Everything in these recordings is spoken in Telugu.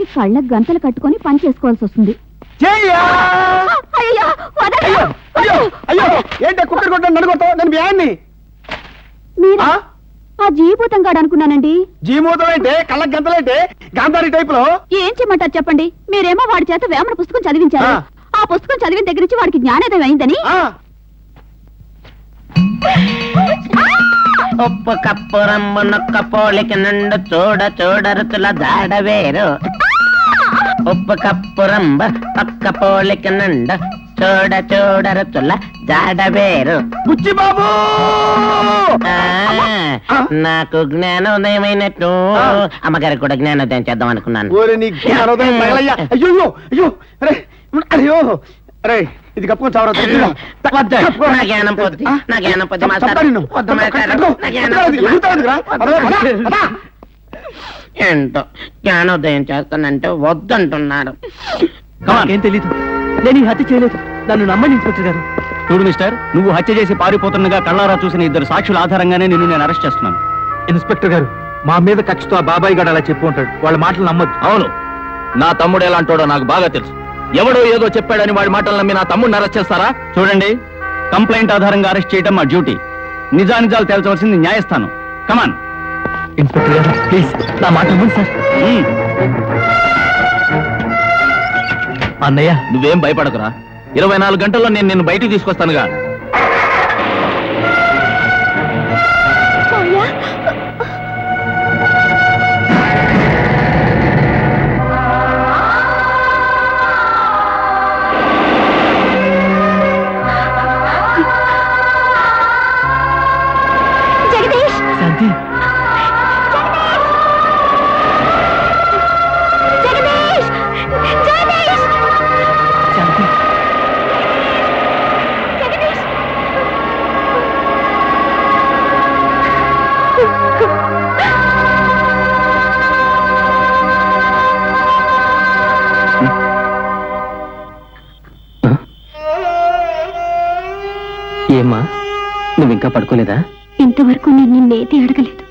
చివరికి కళ్ళకు గంతలు కట్టుకొని పని చేసుకోవాల్సి వస్తుంది. మీరా ఆ జీభూతం గాడు అనుకున్నానండి. జీమూతం అంటే కళ్ళకు గంతలంటే గాంధారి టైప్ లో. ఏం చేయమంటారు చెప్పండి? మీరేమో వాడి చేత వేమన పుస్తకం చదివించారు. ఆ పుస్తకం చదివిన దగ్గర నుంచి వాడికి జ్ఞానోదయం అయిందని. ఉప్పు కప్పు రంబు నొక్క పోలిక నుండు చూడ చూడరుతుల దాడవేరు. ఉప్పు కప్పు రంబ పక్క పోలిక నుండు చూడ చూడరుతుల జాడవేరు. బుచ్చి బాబు నాకు జ్ఞానోదయమైనట్టు అమ్మగారికి కూడా జ్ఞానోదయం చేద్దాం అనుకున్నాను. అయ్యో అయ్యో అరే ఇది కప్పుకొని చావరా. నా జ్ఞానం పోతుంది, నా జ్ఞానం పోతుంది. ఏంటో జ్ఞానోదయం చేస్తానంటే వద్దంటున్నాడు. నాకేం తెలీదు, నేను ఈ హత్య చేయలేదు. నన్ను నమ్మండి ఇన్స్పెక్టర్ గారు. చూడు మిస్టర్, నువ్వు హత్య చేసి పారిపోతుండగా కళ్ళారా చూసిన ఇద్దరు సాక్షుల ఆధారంగానే నిన్ను నేను అరెస్ట్ చేస్తున్నాను. ఇన్స్పెక్టర్ గారు, మా మీద కక్షతో ఆ బాబాయ్ గారు అలా చెప్పు ఉంటాడు. వాళ్ళ మాటలు నమ్మద్దు. అవును, నా తమ్ముడు ఎలాంటోడో నాకు బాగా తెలుసు. ఎవడో ఏదో చెప్పాడని వాడి మాటలు నమ్మి నా తమ్ముడిని అరెస్ట్ చేస్తారా? చూడండి, కంప్లైంట్ ఆధారంగా అరెస్ట్ చేయడం మా డ్యూటీ. నిజానిజాలు తేల్చవలసింది న్యాయస్థానం. కమాన్. ఇన్స్పెక్టర్ గారు ప్లీజ్ నా మాట నమ్మండి సార్. అన్నయ్య, నువ్వేం భయపడకురా. 24 గంటల్లో నేను నిన్ను బయటికి తీసుకొస్తానుగా. శాంతి, ఏమ్మా, నువ్వు ఇంకా పడుకోలేదా? ఇంతవరకు నేను నిన్నేది అడగలేదు.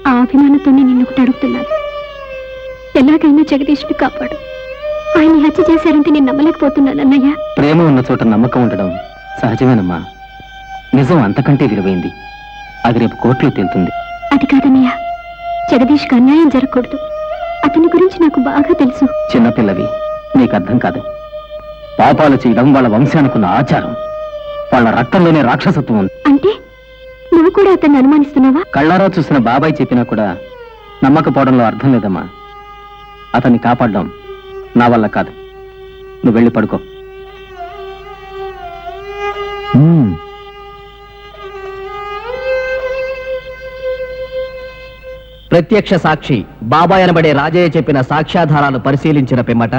ఆ అభిమానంతోనే నిన్ను ఒకటి అడుగుతున్నాను. ఎలాగైనా జగదీష్ని కాపాడు. ఆయన హత్య చేశారంటే నేను నమ్మలేకపోతున్నాను అన్నయ్య. ప్రేమ ఉన్న చోట నమ్మకం ఉండడం సహజమేనమ్మా. నిజం అంతకంటే విలువైంది. అది రేపు కోర్టులో తేలుతుంది. అది కాదన్నయ్య, జగదీష్కి అన్యాయం జరగకూడదు. అతని గురించి నాకు బాగా తెలుసు. చిన్నపిల్లవి, నీకు అర్థం కాదు. పాపాలు చేయడం వాళ్ళ వంశానికున్న ఆచారం. వాళ్ళ రక్తంలోనే రాక్షసత్వం ఉంది. అంటే నువ్వు కూడా అతన్ని అనుమానిస్తున్నావా? కళ్ళారా చూసిన బాబాయ్ చెప్పినా కూడా నమ్మకపోవడంలో అర్థం లేదమ్మా. అతన్ని కాపాడడం నా వల్ల కాదు. నువ్వు వెళ్ళి పడుకో. ప్రత్యక్ష సాక్షి బాబాయ్ అనబడే రాజయ్య చెప్పిన సాక్ష్యాధారాలు పరిశీలించిన పిమ్మట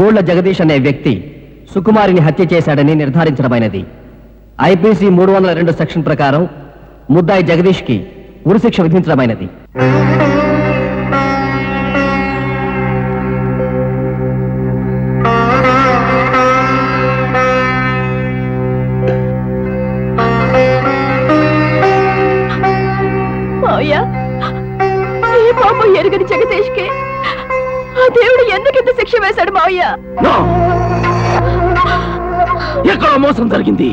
గోళ్ల జగదీష్ అనే వ్యక్తి సుకుమారిని హత్య చేశాడని నిర్ధారించడమైనది. ఐపీసీ 302 సెక్షన్ ప్రకారం ముద్దాయి జగదీష్ కి ఉరిశిక్ష విధించడమైనది. ఈ పాపం ఎరుగని జగదీష్కి ఆ దేవుడు ఎందుకింత శిక్ష వేశాడు మావయ్య? ఎక్కడో మోసం జరిగింది.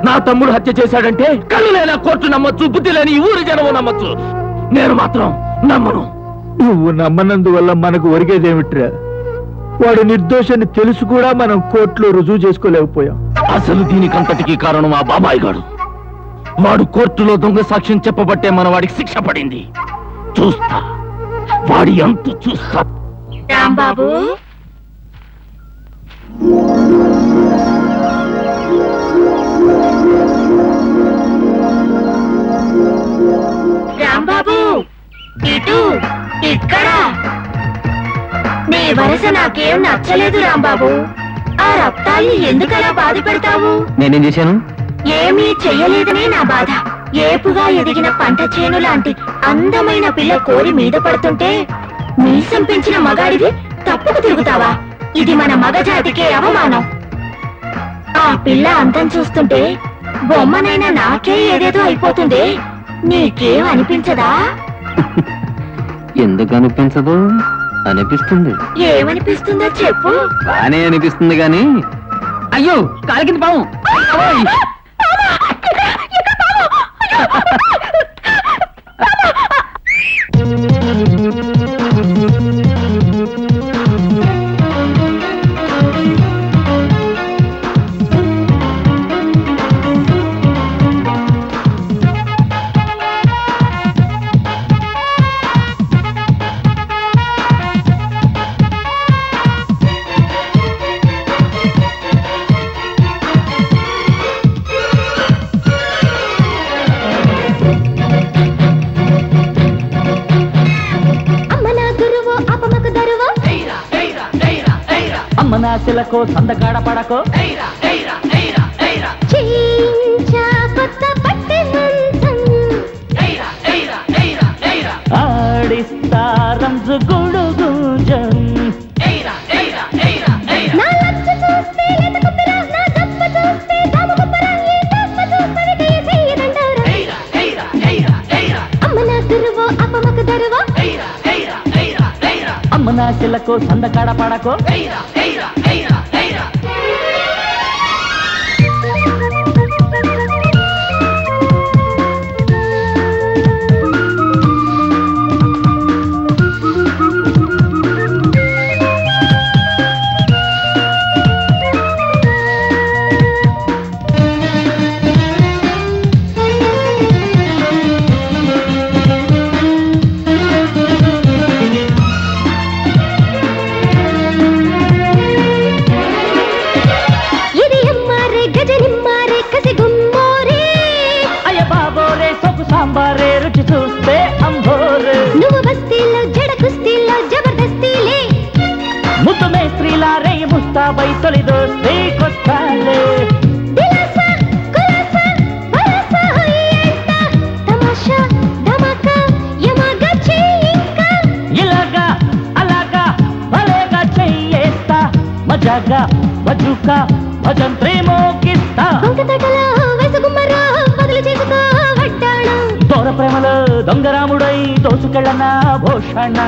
నా తమ్ముడు హత్య చేశాడంటే కళ్ళు లేని కోర్టు నమ్మొచ్చు, బుద్ధి లేని ఊరి జనము నమ్మొచ్చు. నేను మాత్రం నమ్మను. నువ్వు నమ్మనందువల్ల మనకు ఒరిగేదేమిట్రా? వాడు నిర్దోషాన్ని తెలుసు కూడా మనం కోర్టులో రుజువు చేసుకోలేకపోయాం. అసలు దీనికంతటికి కారణం ఆ బాబాయ్ గాడు. వాడు కోర్టులో దొంగ సాక్ష్యం చెప్పబట్టే మన వాడికి శిక్ష పడింది. చూస్తా, వాడి అంతు చూస్తా. రాంబాబు, రాంబాబు, ఇటు ఇక్కడ. నీ వరస నాకేం నచ్చలేదు రాంబాబు. ఆ రక్తాన్ని ఎందుకలా బాధ పెడతావు? నేనేం చేశాను? ఏమీ చెయ్యలేదనే నా బాధ. ఏపుగా ఎదిగిన పంట చేను లాంటి అందమైన పిల్ల కోరి మీద పడుతుంటే మీసం పెంచిన మగాడివి తప్పుకు తిరుగుతావా? ఇది మన మగజాతికే అవమానం. ఆ పిల్ల అంతం చూస్తుంటే బొమ్మనైనా నాకే ఏదేదో అయిపోతుంది. నీకేం అనిపించదా? ఎందుకు అనిపించదు? అనిపిస్తుంది. ఏమనిపిస్తుందో చెప్పు. బానే అనిపిస్తుంది గాని అయ్యో కాలి కింద పాము. ఓయ్! అమ్మ నా శిలకో సందకాడ పడకో ఆడిస్తా రంజు గుడుగుంజం అమ్మ నా శిలకు సందకాడ పడకో సాంబారే రుచి చూస్తే అంబోరే నువ్వు బస్తీల్లో జడ కుస్తీల్లో జబర్దస్తీలే ముద్దు మేస్త్రీలా రే ముస్తాబై తొలి దోస్తే కొట్టాలే ఇలాగా అలాగా భలేగా చెయ్యేస్తా మజాగా బజుకా భజంత్రి మోగిస్తా దూర ప్రేమలో దొంగరాముడై దోచుకెళ్ళనా భూషణ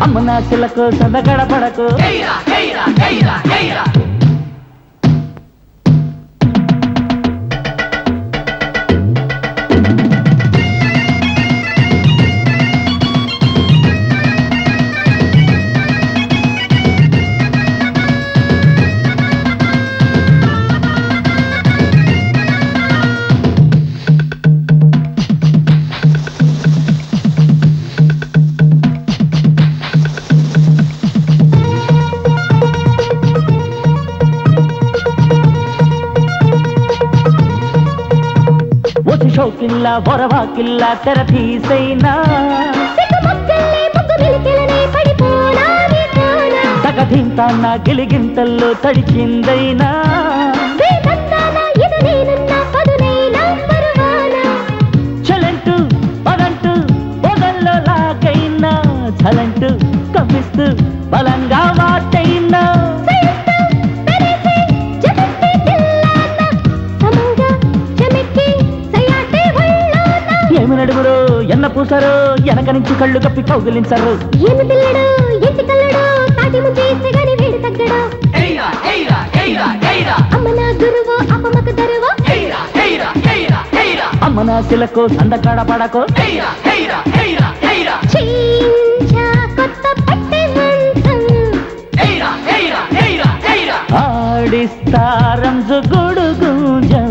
అమ్మ నా శిలకు సందగడ పడకు షోకిల్లా బొరవాకిల్లా తెర తీసైనా తగదింతాన్న గిలిగింతల్లో తడిచిందైనా చలంటూ పదంటూ పొదల్లో లాగైనా చలంటూ కవ్విస్తూ బలంగా మాటైనా నడుములో ఎన్న పూసారు వెనక నుంచి కళ్ళు కప్పి కౌగిలించారు ఏమి పిల్లడు ఎంటి కల్లడు తాటి ముంచేసి గాని వేడి తగ్గడు అమ్మ నా గురువు అపమకు దరువు అమ్మ నా శిలకు సందకాడ పడకో కొత్త పట్టె మంచం ఆడిస్తా రంజు గుడుగుంజం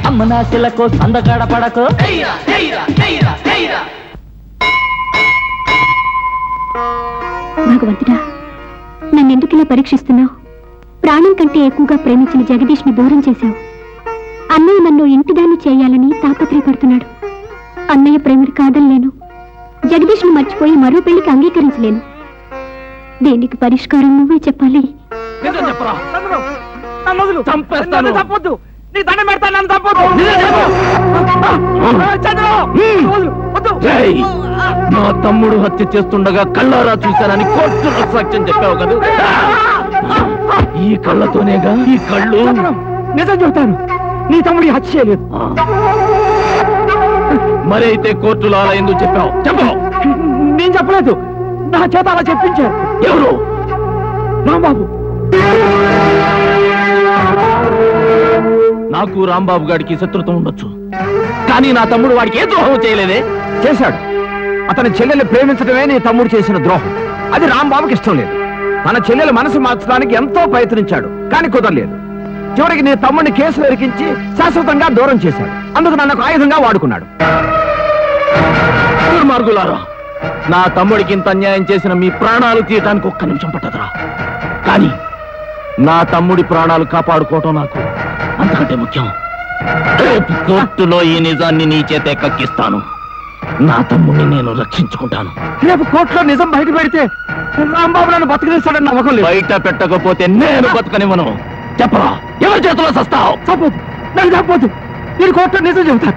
అమ్మ నా శిలకు సందకాడ పడకో భగవంతుడా నన్నెందుకు ఇలా పరీక్షిస్తున్నావు? ప్రాణం కంటే ఎక్కువగా ప్రేమించిన జగదీష్ ని దూరం చేశావు. అన్నయ్య నన్ను ఇంటిదాన్ని చేయాలని తాపత్రయపడుతున్నాడు. అన్నయ్య ప్రేమను కాదనలేను, జగదీష్ ను మర్చిపోయి మరో పెళ్లికి అంగీకరించలేను. దేనికి పరిష్కారం నువ్వే చెప్పాలి. నీ దండం పెడతాను, నన్ను తప్పొద్దు. రేయ్, నా తమ్ముడు హత్య చేస్తుండగా కళ్ళారా చూశానని కోర్టులో సాక్ష్యం చెప్పావు కదా. ఈ కళ్ళతోనేగా ఈ కళ్ళు. నిజం చెబుతాను, నీ తమ్ముడి హత్య చేయలేదు. మరైతే కోర్టులో అలా ఎందుకు చెప్పావు? చెప్పావు. నేను చెప్పలేదు, నా చేత అలా చెప్పించారు. ఎవరు? రాంబాబు. నాకు రాంబాబు గారికి శత్రుత్వం ఉండొచ్చు, కానీ నా తమ్ముడు వాడికి ఏ ద్రోహం చేయలేదే. చేశాడు. అతని చెల్లెల్ని ప్రేమించడమే నీ తమ్ముడు చేసిన ద్రోహం. అది రాంబాబుకి ఇష్టం లేదు. తన చెల్లెల మనసు మార్చడానికి ఎంతో ప్రయత్నించాడు, కానీ కుదరలేదు. చివరికి నీ తమ్ముడిని కేసులో ఇరికించి శాశ్వతంగా దూరం చేశాడు. అందుకు నన్ను ఒక ఆయుధంగా వాడుకున్నాడు. దుర్మార్గులారా, నా తమ్ముడికి ఇంత అన్యాయం చేసిన మీ ప్రాణాలు తీయటానికి ఒక్క నిమిషం పట్టదురా. కానీ నా తమ్ముడి ప్రాణాలు కాపాడుకోవటం నాకు అంతకంటే ముఖ్యం. రేపు కోర్టులో ఈ నిజాన్ని నీ చేతే కక్కిస్తాను. నా తమ్ముడిని నేను రక్షించుకుంటాను. రేపు కోర్టులో నిజం బయట పెడితే రాంబాబు నన్ను బతకనిస్తాడని నమ్మకం లేదు. బయట పెట్టకపోతే నేను బతకనివ్వను. చెప్పరా, ఎవరి చేతిలో సస్తావు? తప్పదు, నన్ను తప్పదు. నేను కోర్టులో నిజం చెబుతాను.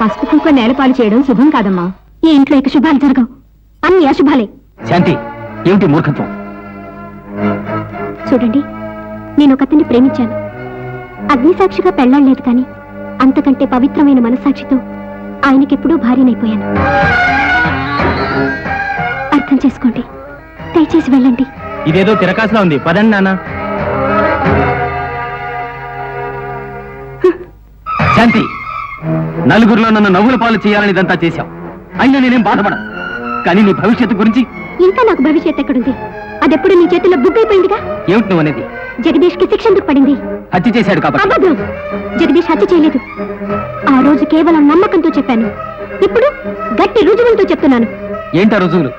పసుపు కుక్క నేలపాలు చేయడం శుభం కాదమ్మా. ఈ ఇంట్లో ఇక శుభాలు జరగవు, అన్ని అశుభాలే. శాంతి, ఏమిటి మూర్ఖత్వం? చూడండి, నేను ఒకతిని ప్రేమించాను. అగ్నిసాక్షిగా పెళ్లాడలేదు, కానీ అంతకంటే పవిత్రమైన మనస్సాక్షితో ఆయనకెప్పుడూ భార్యనైపోయాను. అర్థం చేసుకోండి, దయచేసి వెళ్ళండి. ఇదేదో తిరకాసులా ఉంది, పదండి నాన్న. శాంతి, నలుగురిలో నన్ను నవ్వుల పాలు చేయాలని ఇదంతా చేశావు. అయినా నేనేం బాధపడను, కానీ నీ భవిష్యత్తు గురించి. ఇంకా నాకు భవిష్యత్ ఎక్కడుంది? అదెప్పుడు నీ చేతిలో బుగ్గైపోయిందిగా. ఏమిటి నువ్వు అనేది? జగదీష్ కి శిక్ష ఎందుకు పడింది? హత్య చేశాడు కాబట్టి. అబద్ధం, జగదీష్ హత్య చేయలేదు. ఆ రోజు కేవలం నమ్మకంతో చెప్పాను, ఇప్పుడు గట్టి రుజువులతో చెప్తున్నాను. ఏంటా రుజువులు?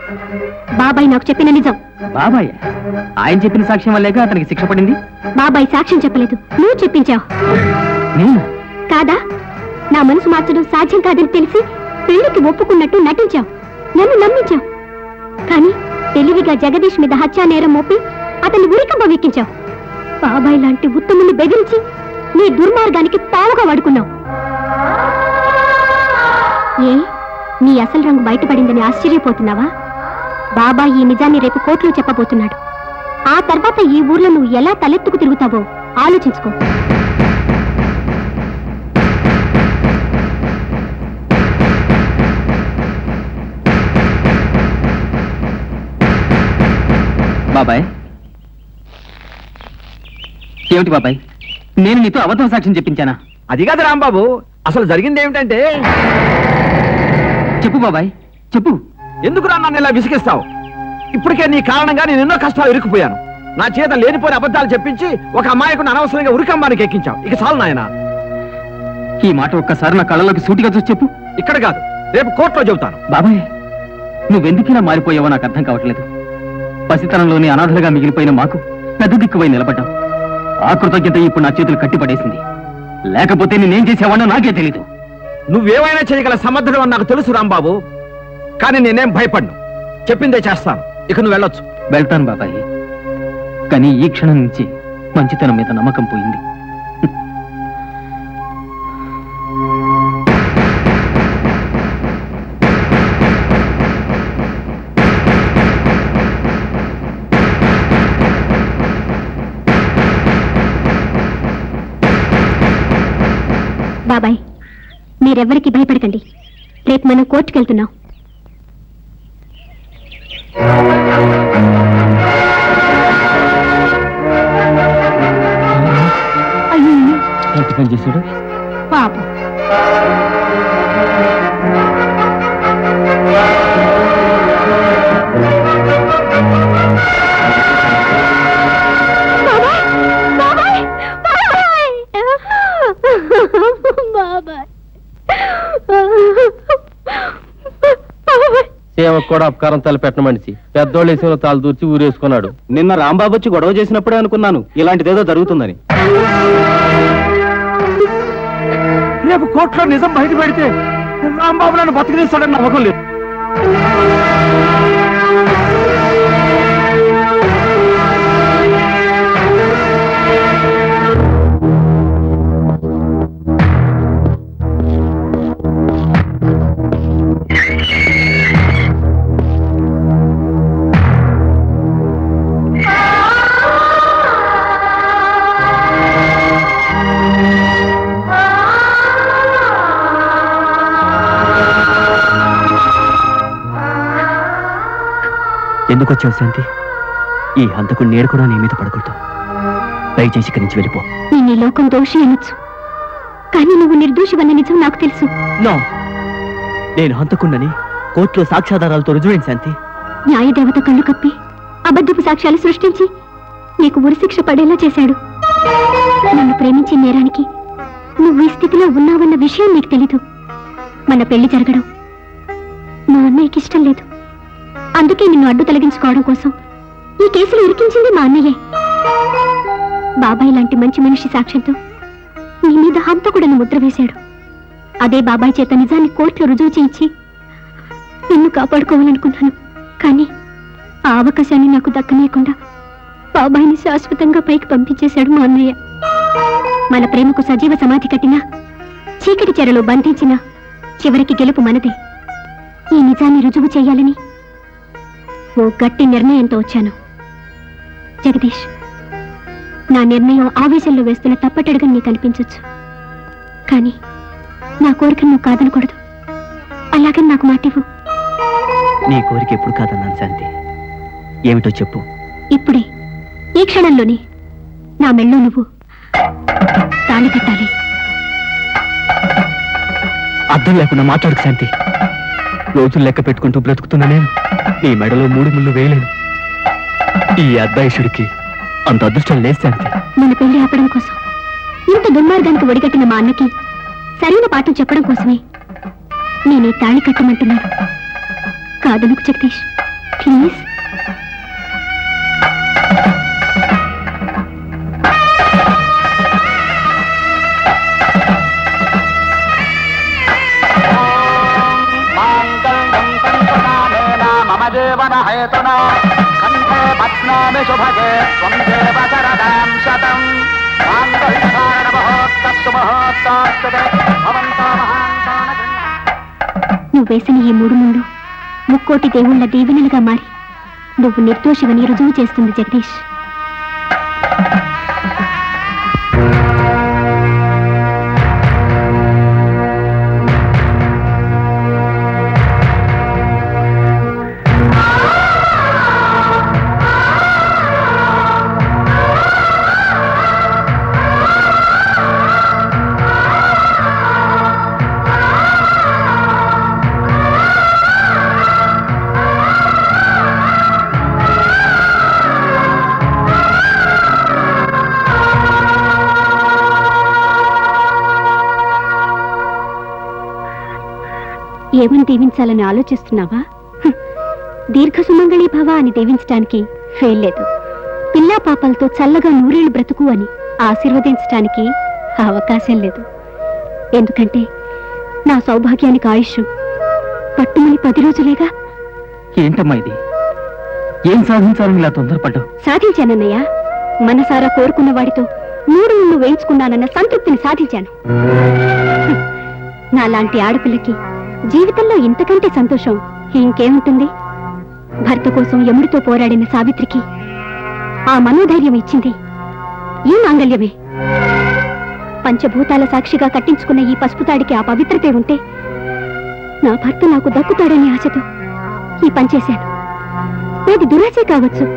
బాబాయ్ నాకు చెప్పిన నిజం. బాబాయ్ ఆయన చెప్పిన సాక్ష్యం వల్లేగా అతనికి శిక్ష పడింది. బాబాయ్ సాక్ష్యం చెప్పలేదు, నువ్వు చెప్పించావు. నేను కాదా? నా మనసు మార్చడం సాధ్యం కాదని తెలిసి పెళ్లికి ఒప్పుకున్నట్టు నటించావు, నన్ను నమ్మించావు. కానీ తెలివిగా జగదీష్ మీద హత్యా నేరం మోపి అతన్ని ఉరికంబ వెక్కించావు. బాబాయ్ లాంటి ఉత్తముని బెదిరించి నీ దుర్మార్గానికి పావుగా వాడుకున్నావు. ఏ, నీ అసలు రంగు బయటపడిందని ఆశ్చర్యపోతున్నావా? బాబాయ్ ఈ నిజాన్ని రేపు కోర్టులో చెప్పబోతున్నాడు. ఆ తర్వాత ఈ ఊర్లో నువ్వు ఎలా తలెత్తుకు తిరుగుతావో ఆలోచించుకో. బాబాయ్, ఏమిటి బాబాయ్, నేను నీతో అబద్ధం సాక్ష్యం చెప్పించానా? అది కాదు రాంబాబు, అసలు జరిగింది ఏమిటంటే. చెప్పు బాబాయ్, చెప్పు. ఎందుకు నన్ను ఇలా విసిగిస్తావు? ఇప్పటికే నీ కారణంగా నేను ఎన్నో కష్టాలు ఇరుక్కుపోయాను. నా చేత లేనిపోయిన అబద్ధాలు చెప్పించి ఒక అమాయకుని అనవసరంగా ఉరికంబానికి ఎక్కించావు. ఇక చాలు నాయనా. ఈ మాట ఒక్కసారి నా కళ్ళలోకి సూటిగా చూసి చెప్పు. ఇక్కడ కాదు, రేపు కోర్టులో చెబుతాను. బాబాయ్, నువ్వెందుకు ఇలా మారిపోయావో నాకు అర్థం కావట్లేదు. పసితనంలోని అనాథలుగా మిగిలిపోయిన మాకు పెద్ద దిక్కువై నిలబడ్డావు. ఆ కృతజ్ఞత ఇప్పుడు నా చేతులు కట్టిపడేసింది. లేకపోతే నేనేం చేసేవాడో నాకే తెలీదు. నువ్వేమైనా చేయగల సమర్థుడు అని నాకు తెలుసు రాంబాబు, కానీ నేనేం భయపడ్ను. చెప్పిందే చేస్తాను. ఇక నువ్వు వెళ్ళొచ్చు. వెళ్తాను బాబాయ్, కానీ ఈ క్షణం నుంచి మంచితనం మీద నమ్మకం పోయింది. బాబాయ్, మీరెవ్వరికి భయపడకండి. రేపు మనం కోర్టుకు వెళ్తున్నాం. అయ్యో, ఎంత పని చేశాడు పాపం. సేవకు కూడా అపకారం తలపెట్టిన మనిషి పెద్దోళ్ళ విషయంలో తాలు దూర్చి ఊరేసుకున్నాడు. నిన్న రాంబాబు వచ్చి గొడవ చేసినప్పుడే అనుకున్నాను ఇలాంటిదేదో జరుగుతుందని. రేపు కోర్టులో నిజం బయట పెడితే రాంబాబు నన్ను బతికిస్తాడని నమ్మకం లేదు. ఎందుకు వచ్చావు శాంతి? ఈ హంతకు నేడు కూడా నీ మీద పడకూడదు. దయచేసి ఇక్కడి నుంచి వెళ్ళిపో. నేను ఈ లోకం దోషి అనొచ్చు, కానీ నువ్వు నిర్దోషివన్న నిజం నాకు తెలుసు. నో, నేను హంతకుండని కోర్టులో సాక్ష్యాధారాలతో రుజువైంది శాంతి. న్యాయదేవత కళ్ళు కప్పి అబద్ధపు సాక్ష్యాలు సృష్టించి నీకు ఉరిశిక్ష పడేలా చేశాడు. నన్ను ప్రేమించిన నేరానికి నువ్వు ఈ స్థితిలో ఉన్నావన్న విషయం నీకు తెలీదు. మన పెళ్లి జరగడం మా అన్నయ్యకి ఇష్టం లేదు. అందుకే నిన్ను అడ్డు తొలగించుకోవడం కోసం ఈ కేసులో ఇరికించింది మా అన్నయ్యే. బాబాయ్ లాంటి మంచి మనిషి సాక్ష్యంతో నీ మీద హంతకుడని ముద్ర వేశాడు. అదే బాబాయ్ చేత నిజాన్ని కోర్టులో రుజువు చేయించి నిన్ను కాపాడుకోవాలనుకున్నాను. కానీ ఆ అవకాశాన్ని నాకు దక్కనీయకుండా బాబాయిని శాశ్వతంగా పైకి పంపించేశాడు మా అన్నయ్య. మన ప్రేమకు సజీవ సమాధి కట్టినా, చీకటి చెరలో బంధించినా చివరికి గెలుపు మనదే. ఈ నిజాన్ని రుజువు చేయాలని ఓ గట్టి నిర్ణయంతో వచ్చాను. జగదీష్, నా నిర్ణయం ఆవేశంలో వేస్తున్న తప్పటడుగా నీకు అనిపించొచ్చు, కానీ నా కోరికను నువ్వు కాదనకూడదు. అలాగని నాకు మాటివ్వు. నీ కోరిక ఎప్పుడు కాదన్నాను శాంతి. ఏమిటో చెప్పు. ఇప్పుడే, ఈ క్షణంలోనే నా మెళ్ళో నువ్వు తాళి కట్టాలి. అర్థం లేకుండా మాట్లాడుకు శాంతి. రోజులు లెక్క పెట్టుకుంటూ బ్రతుకుతున్నా నేను నీ మెడలో 3 ముళ్ళు వేయలేను. ఈ అద్భాయుషుడికి అంత అదృష్టం లేదు శాంతి. మన పెళ్లి ఆపడం కోసం ఇంత దుర్మార్గానికి ఒడిగట్టిన మా అన్నకి సరైన పాఠం చెప్పడం కోసమే నేను ఈ తాళి కట్టమంటున్నాను. కాదనుకు జగదీష్, ప్లీజ్. నువ్వు వేసిన ఈ 3 ముళ్ళు 3 కోటి దేవుళ్ల దీవెనలుగా మారి నువ్వు నిర్దోషివని రుజువు చేస్తుంది జగదీష్. ఏమని దీవించాలని ఆలోచిస్తున్నావా? దీర్ఘ సుమంగళీ భవ అని దీవించటానికి ఫెయిల్ లేదు. పిల్లా పాపలతో చల్లగా 100 ఏళ్లు బ్రతుకు అని ఆశీర్వదించటానికి అవకాశం లేదు. ఎందుకంటే నా సౌభాగ్యానికి ఆయుష్ పట్టుమని 10 రోజులేగా. ఏంటమ్మా ఇది? ఏం సాధించాలని ఇలా తొందరపడ్డావు? సాధించానన్నయ్య. మనసారా కోరుకున్న వాడితో 3 ముళ్ళు వేయించుకున్నానన్న సంతృప్తిని సాధించాను. నాలాంటి ఆడపిల్లకి జీవితంలో ఇంతకంటే సంతోషం ఇంకేముంటుంది? భర్త కోసం యముడితో పోరాడిన సావిత్రికి ఆ మనోధైర్యం ఇచ్చింది ఈ మాంగళ్యమే. పంచభూతాల సాక్షిగా కట్టించుకున్న ఈ పసుపుతాడికి ఆ పవిత్రతే ఉంటే నా భర్త నాకు దక్కుతాడనే ఆశతో ఈ పనిచేశాను. నాది దురాశే కావచ్చు,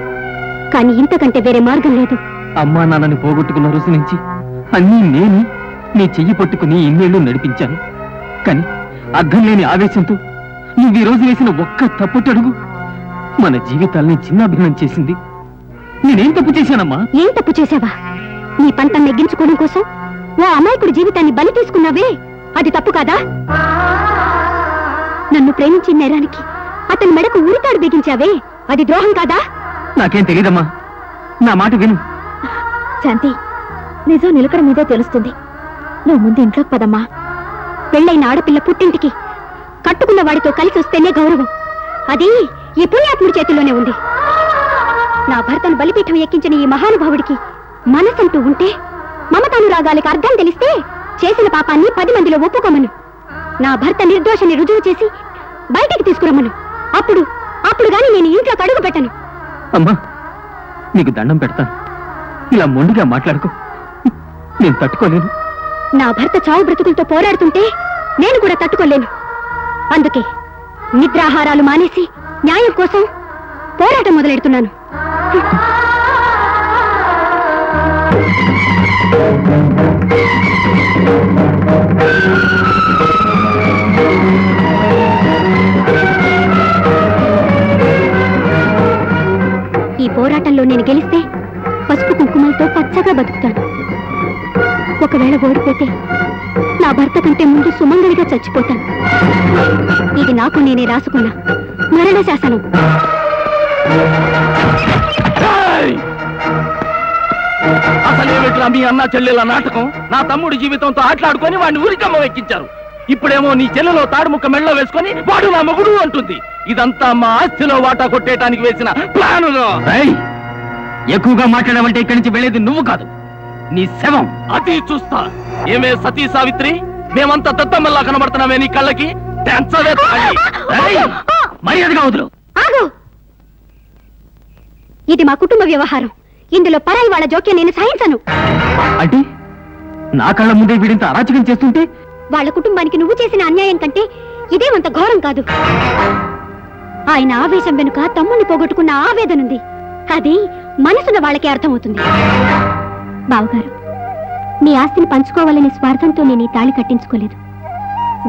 కానీ ఇంతకంటే వేరే మార్గం లేదు. అమ్మా నాన్నని పోగొట్టుకున్న రోజు నుంచి అన్నీ నేను నీ చెయ్యి పట్టుకుని ఇన్నేళ్లు నడిపించాను. కానీ అర్థం లేని ఆవేశంతో నువ్వు ఈ రోజు వేసిన ఒక్క తప్పుటడుగు మన జీవితాల్ని చిన్నాభిన్నం చేసింది. నేనేం తప్పు చేశానమ్మా? ఏం తప్పు చేశావా? నీ పంతం నెగ్గించుకోవడం కోసం ఓ అమాయకుడి జీవితాన్ని బలి తీసుకున్నావే, అది తప్పు కాదా? నన్ను ప్రేమించిన నేరానికి అతని మెడకు ఉరితాడు బిగించావే, అది ద్రోహం కాదా? నాకేం తెలియదమ్మా, నా మాట విను. శాంతి, నిజం నిలకడ మీదే తెలుస్తుంది. నువ్వు ముందు ఇంట్లోకి పదమ్మా. పెళ్ళైన ఆడపిల్ల పుట్టింటికి కట్టుకున్న వాడితో కలిసి వస్తేనే గౌరవం. అది ఈ పుణ్యాత్ముడి చేతుల్లోనే ఉంది. నా భర్తను బలిపీఠం ఎక్కించిన ఈ మహానుభావుడికి మనసంటూ ఉంటే, మమతానురాగాలకు అర్థం తెలిస్తే చేసిన పాపాన్ని 10 మందిలో ఒప్పుకోమను. నా భర్త నిర్దోషని రుజువు చేసి బయటికి తీసుకురమ్మను. అప్పుడు గాని నేను ఇంట్లోకి అడుగు పెట్టను. అమ్మా, నీకు దండం పెడతాను. ఇలా మొండిగా మాట్లాడుకో. నేను తట్టుకోలేను. నా భర్త చావు బ్రతుకులతో పోరాడుతుంటే నేను కూడా తట్టుకోలేను. అందుకే నిద్రాహారాలు మానేసి న్యాయం కోసం పోరాటం మొదలెడుతున్నాను. ఈ పోరాటంలో నేను గెలిస్తే పసుపు కుంకుమలతో పచ్చగా బతుకుతాను. ఒకవేళ ఓడిపోతే నా భర్త కంటే ముందు సుమంగళిగా చచ్చిపోతాను. ఇది నాకు నేనే రాసుకున్నా మరణ శాసనం. అసలేమిట్లా మీ అన్న చెల్లెల నాటకం? నా తమ్ముడి జీవితంతో ఆటలాడుకొని వాడిని ఊరికమ్మ ఎక్కించారు. ఇప్పుడేమో నీ చెల్లెలో తాడుముక్క మెళ్ళలో వేసుకొని వాడు నా మొగుడు అంటుంది. ఇదంతా మా ఆస్తిలో వాటా కొట్టేయటానికి వేసిన ప్లానులో. ఎక్కువగా మాట్లాడమంటే ఇక్కడి నుంచి వెళ్ళేది నువ్వు కాదు, నీ శవం. అది చూస్తా. ఏమే సతీ సావిత్రి, మేమంతా దత్తమ్మల్లా కనబడుతున్నామే నీ కళ్ళకి? మర్యాదగా వదులు. ఆగు! ఇది మా కుటుంబ వ్యవహారం. ఇందులో పరాయి వాళ్ళ జోక్యం నేను సహించను. అంటే నా కళ్ళ ముందే వీడింత అరాచకం చేస్తుంటే వాళ్ళ కుటుంబానికి నువ్వు చేసిన అన్యాయం కంటే ఇదేమంత ఘోరం కాదు. ఆయన ఆవేశం వెనుక తమ్ముణ్ణి పోగొట్టుకున్న ఆవేదనుంది. అది మనసున్న వాళ్ళకే అర్థమవుతుంది. బావగారు, మీ ఆస్తిని పంచుకోవాలనే స్వార్థంతో నేను ఈ తాళి కట్టించుకోలేదు.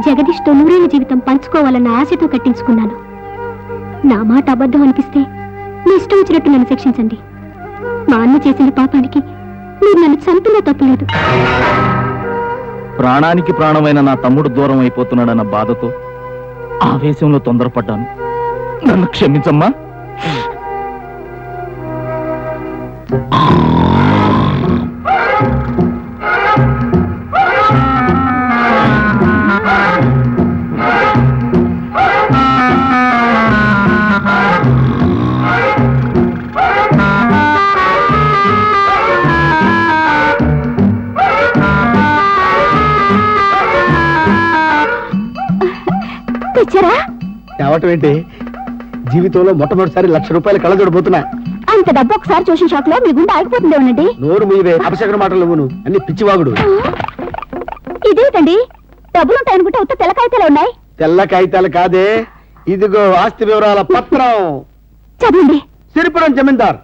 జగదీష్తో 100 ఏళ్ల జీవితం పంచుకోవాలన్న ఆశతో కట్టించుకున్నాను. నా మాట అబద్ధం అనిపిస్తే మీ ఇష్టం వచ్చినట్టు నన్ను శిక్షించండి. మా అన్న చేసిన పాపానికి మీరు నన్ను చంపినా తప్పులేదు. ప్రాణానికి ప్రాణమైన నా తమ్ముడు దూరం అయిపోతున్నాడన్న బాధతో ఆవేశంలో తొందరపడ్డాను. నన్ను క్షమించమ్మా. తెచ్చారా? తేవటం ఏంటి? జీవితంలో మొట్టమొదటిసారి ₹1,00,000 కళ్ళజోడబోతున్నా. అంత డబ్బు ఒకసారి చూసిన షాక్ లో మీ గుండె ఆగిపోతుంది. ఉండండి. నోరు మీవే, అపశకర మాటలు నువ్వును అన్ని పిచ్చివాగుడు. ఇదేంటండి, డబ్బులుంటాయనుకుంటే ఉత్త తెల్ల కాగితాలు ఉన్నాయి. తెల్ల కాగితాలు కాదే, ఇదిగో ఆస్తి వివరాల పత్రం. చదవండి. సిరిపురం జమీందార్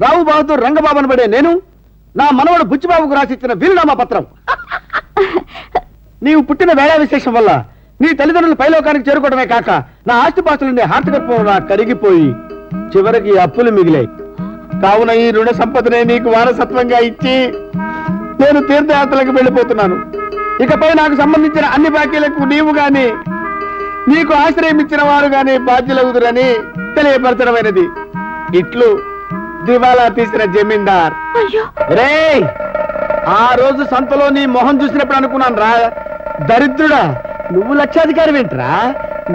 రావు బహదూర్ రంగబాబు అనబడే నేను నా మనవడు బుచ్చిబాబుకు రాసిచ్చిన వీలునామా పత్రం. నీవు పుట్టిన వేళ విశేషం వల్ల నీ తల్లిదండ్రులు పైలోకానికి చేరుకోవడమే కాక నా ఆస్తిపాస్తులుండే హార్తకర్పంగా కరిగిపోయి చివరికి అప్పులు మిగిలాయి. కావున ఈ రుణ సంపదనే నీకు వారసత్వంగా ఇచ్చి నేను తీర్థయాత్రలకు వెళ్ళిపోతున్నాను. ఇకపై నాకు సంబంధించిన అన్ని బాకీలకు నీవు గాని నీకు ఆశ్రయం ఇచ్చిన వారు గాని బాధ్యులవుదురని తెలియపరచడమైనది. ఇట్లు దివాలా తీసిన జమీందార్. రే, ఆ రోజు సంతలో నీ మొహం చూసినప్పుడు అనుకున్నాను రా, దరిద్రుడా నువ్వు లక్షాధికారి ఏంట్రా,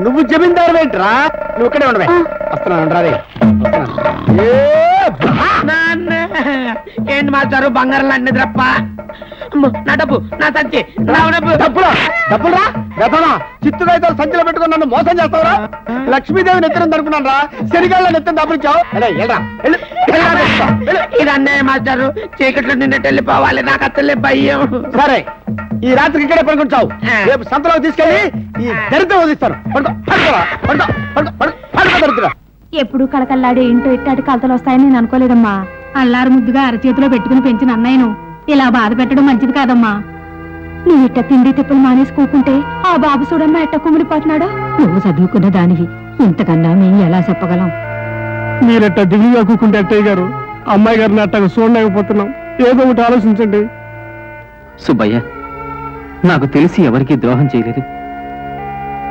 నువ్వు జమీందారు ఏంట్రా, నువ్వు ఇక్కడే ఉండవే. వస్తున్నాను రా రే. ఏంటి మాస్టారు బంగారం లాంటి నిద్రప్ప? నా డబ్బు, నా సంచి, డబ్బురా రథనా, చిత్తుగాయితో సంచిలో పెట్టుకుని నన్ను మోసం చేస్తావురా? లక్ష్మీదేవి నెత్తిన అనుకున్నాను రా, శనిగాళ్ళ నెత్తిన దాపురించావు. ఇది అన్నయ్య మాస్టారు, చీకట్లో నిన్నట్టు వెళ్ళిపోవాలి, నాకు అసలే భయం. సరే, ఈ రాత్రికి ఇక్కడే పడుకుంటావు. రేపు సంతలోకి తీసుకెళ్ళి ఈ దరిద్రం వదిలిస్తాను. దరిద్ర ఎప్పుడు కళకల్లాడే ఇంటో ఇట్టాటి కలతలు వస్తాయని నేను అనుకోలేదమ్మా. అల్లారు ముద్దుగా అరచేతిలో పెట్టుకుని పెంచిన అన్నయ్యను ఇలా బాధ పెట్టడం మంచిది కాదమ్మా. నువ్వు ఇట్ట తిండి తిప్పులు మానేసుకోకుంటే ఆ బాబు చూడమ్మా ఎట్ట కుమిడిపోతున్నాడో. నువ్వు చదువుకున్న దానివి, ఇంతకన్నా మేము ఎలా చెప్పగలం? మీరెట్ట దిగులుగా కూకుంటే అత్తయ్య గారు, అమ్మాయి గారిని అట్టగా చూడలేకపోతున్నాం. ఏదో ఒకటి ఆలోచించండి. సుబ్బయ్య, నాకు తెలిసి ఎవరికీ ద్రోహం చేయలేదు.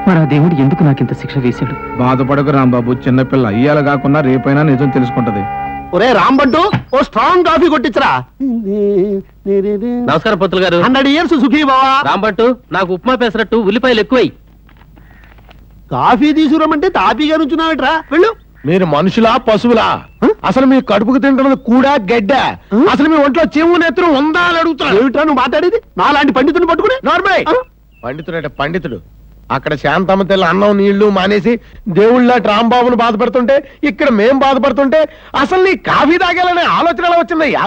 మరి ఆ దేవుడు ఎందుకు నాకింత శిక్ష వేశాడు? బాధపడకు రాంబాబు, చిన్నపిల్ల. ఇయ్యాల కాకుండా రేపైనా నిజం తెలుసుకుంటది. ఒరే రాంబంటు ఓ స్ట్రాంగ్ కాఫీ కొట్టించరా. నమస్కారం పంతులు గారు. 100 years సుఖీ బావా. రాంబట్టు నాకు ఉప్మా పెసరట్టు ఉల్లిపాయలు ఎక్కువై. కాఫీ తీసుకురమ్మంటే తాపీగా నుంచున్నావిట్రా, వెళ్ళు. మీరు మనుషులా పశువులా? అసలు మీ కడుపుకు తింటున్నది కూడా గడ్డ. అసలు మీ ఒంట్లో చెవు నెత్తురు ఉందా అని అడుగుతున్నా. ఏమిట్రా నువ్వు మాట్లాడేది? నాలాంటి పండితుని పట్టుకుని నార్మల్ పండితుడు పండితుడు అక్కడ శాంతమ్మ తెల్ల అన్నం నీళ్లు మానేసి దేవుళ్ళ రాంబాబును బాధపడుతుంటే ఇక్కడ మేం బాధపడుతుంటే అసలు నీ కాఫీ తాగాలనే ఆలోచన ఎలా వచ్చిందయ్యా?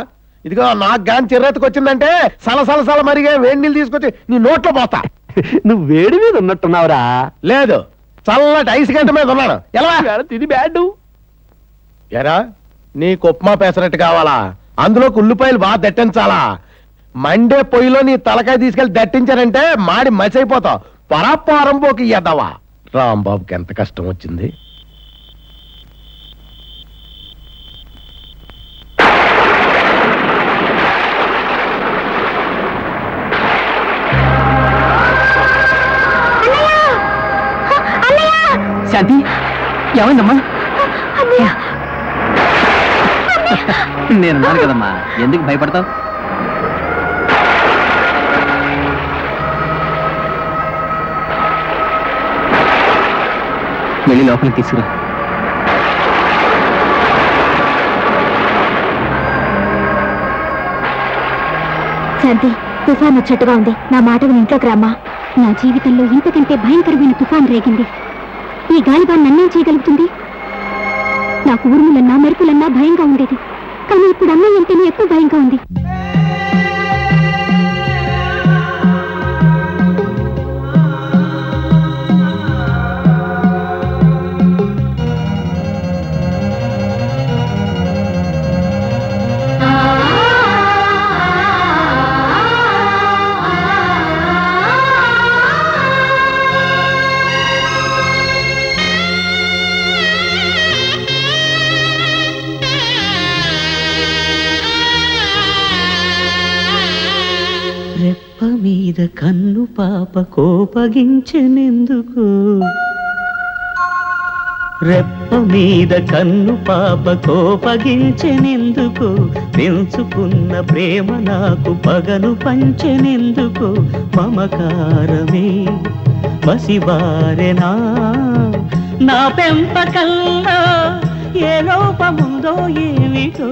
ఇదిగో నాకు గాని చిర్రెత్తుకు వచ్చిందంటే సల మరిగా వేడి నీళ్ళు తీసుకొచ్చి నీ నోట్లో పోతా. నువ్వు వేడి మీద ఉన్నట్టున్నావురా. లేదు చల్లటి ఐస్ గంట మీద ఉన్నాను. ఎలా ఇది బ్యాడ్. ఎరా నీకు ఉప్మా పెసరట్టు కావాలా? అందులో ఉల్లిపాయలు బాగా దట్టించాలా? మండే పొయ్యిలో నీ తలకాయ తీసుకెళ్లి దట్టించారంటే మాడి మసైపోతావు. పరాపారంపోకి ఎదవా. రాంబాబుకి ఎంత కష్టం వచ్చింది. శాంతి ఏమైందమ్మా? నేనున్నాను కదమ్మా, ఎందుకు భయపడతావు? వెళ్ళి లోపలికి తీసుకురా. శాంతి, తుఫాన్ వచ్చేట్టుగా ఉంది. నా మాట విని ఇంట్లోకి రామ్మా. నా జీవితంలో ఇంతకంటే భయంకరమైన తుఫాన్ రేగింది. ఈ గాలిబాన్ నన్నేం చేయగలుగుతుంది? నాకు ఉరుములన్నా మెరుపులన్నా భయంగా ఉండేది, కానీ ఇప్పుడు అన్నయ్య అంటేనే ఎక్కువ భయంగా ఉంది. రెప్ప మీద కన్ను పాప కోపగించెనెందుకు? రెప్ప మీద కన్ను పాప కోపగించెనెందుకు? పెంచుకున్న ప్రేమ నాకు పగను పంచెనెందుకు? మమకారమే పసిబారెనా నా పెంపకల్లో? ఏ లోపముందో ఏమిటో?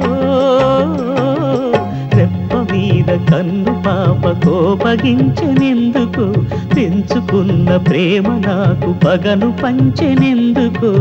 రెప్ప మీద కన్ను పాప కోపగించెనెందుకు? పెంచుకున్న ప్రేమ నాకు పగను పంచెనెందుకు?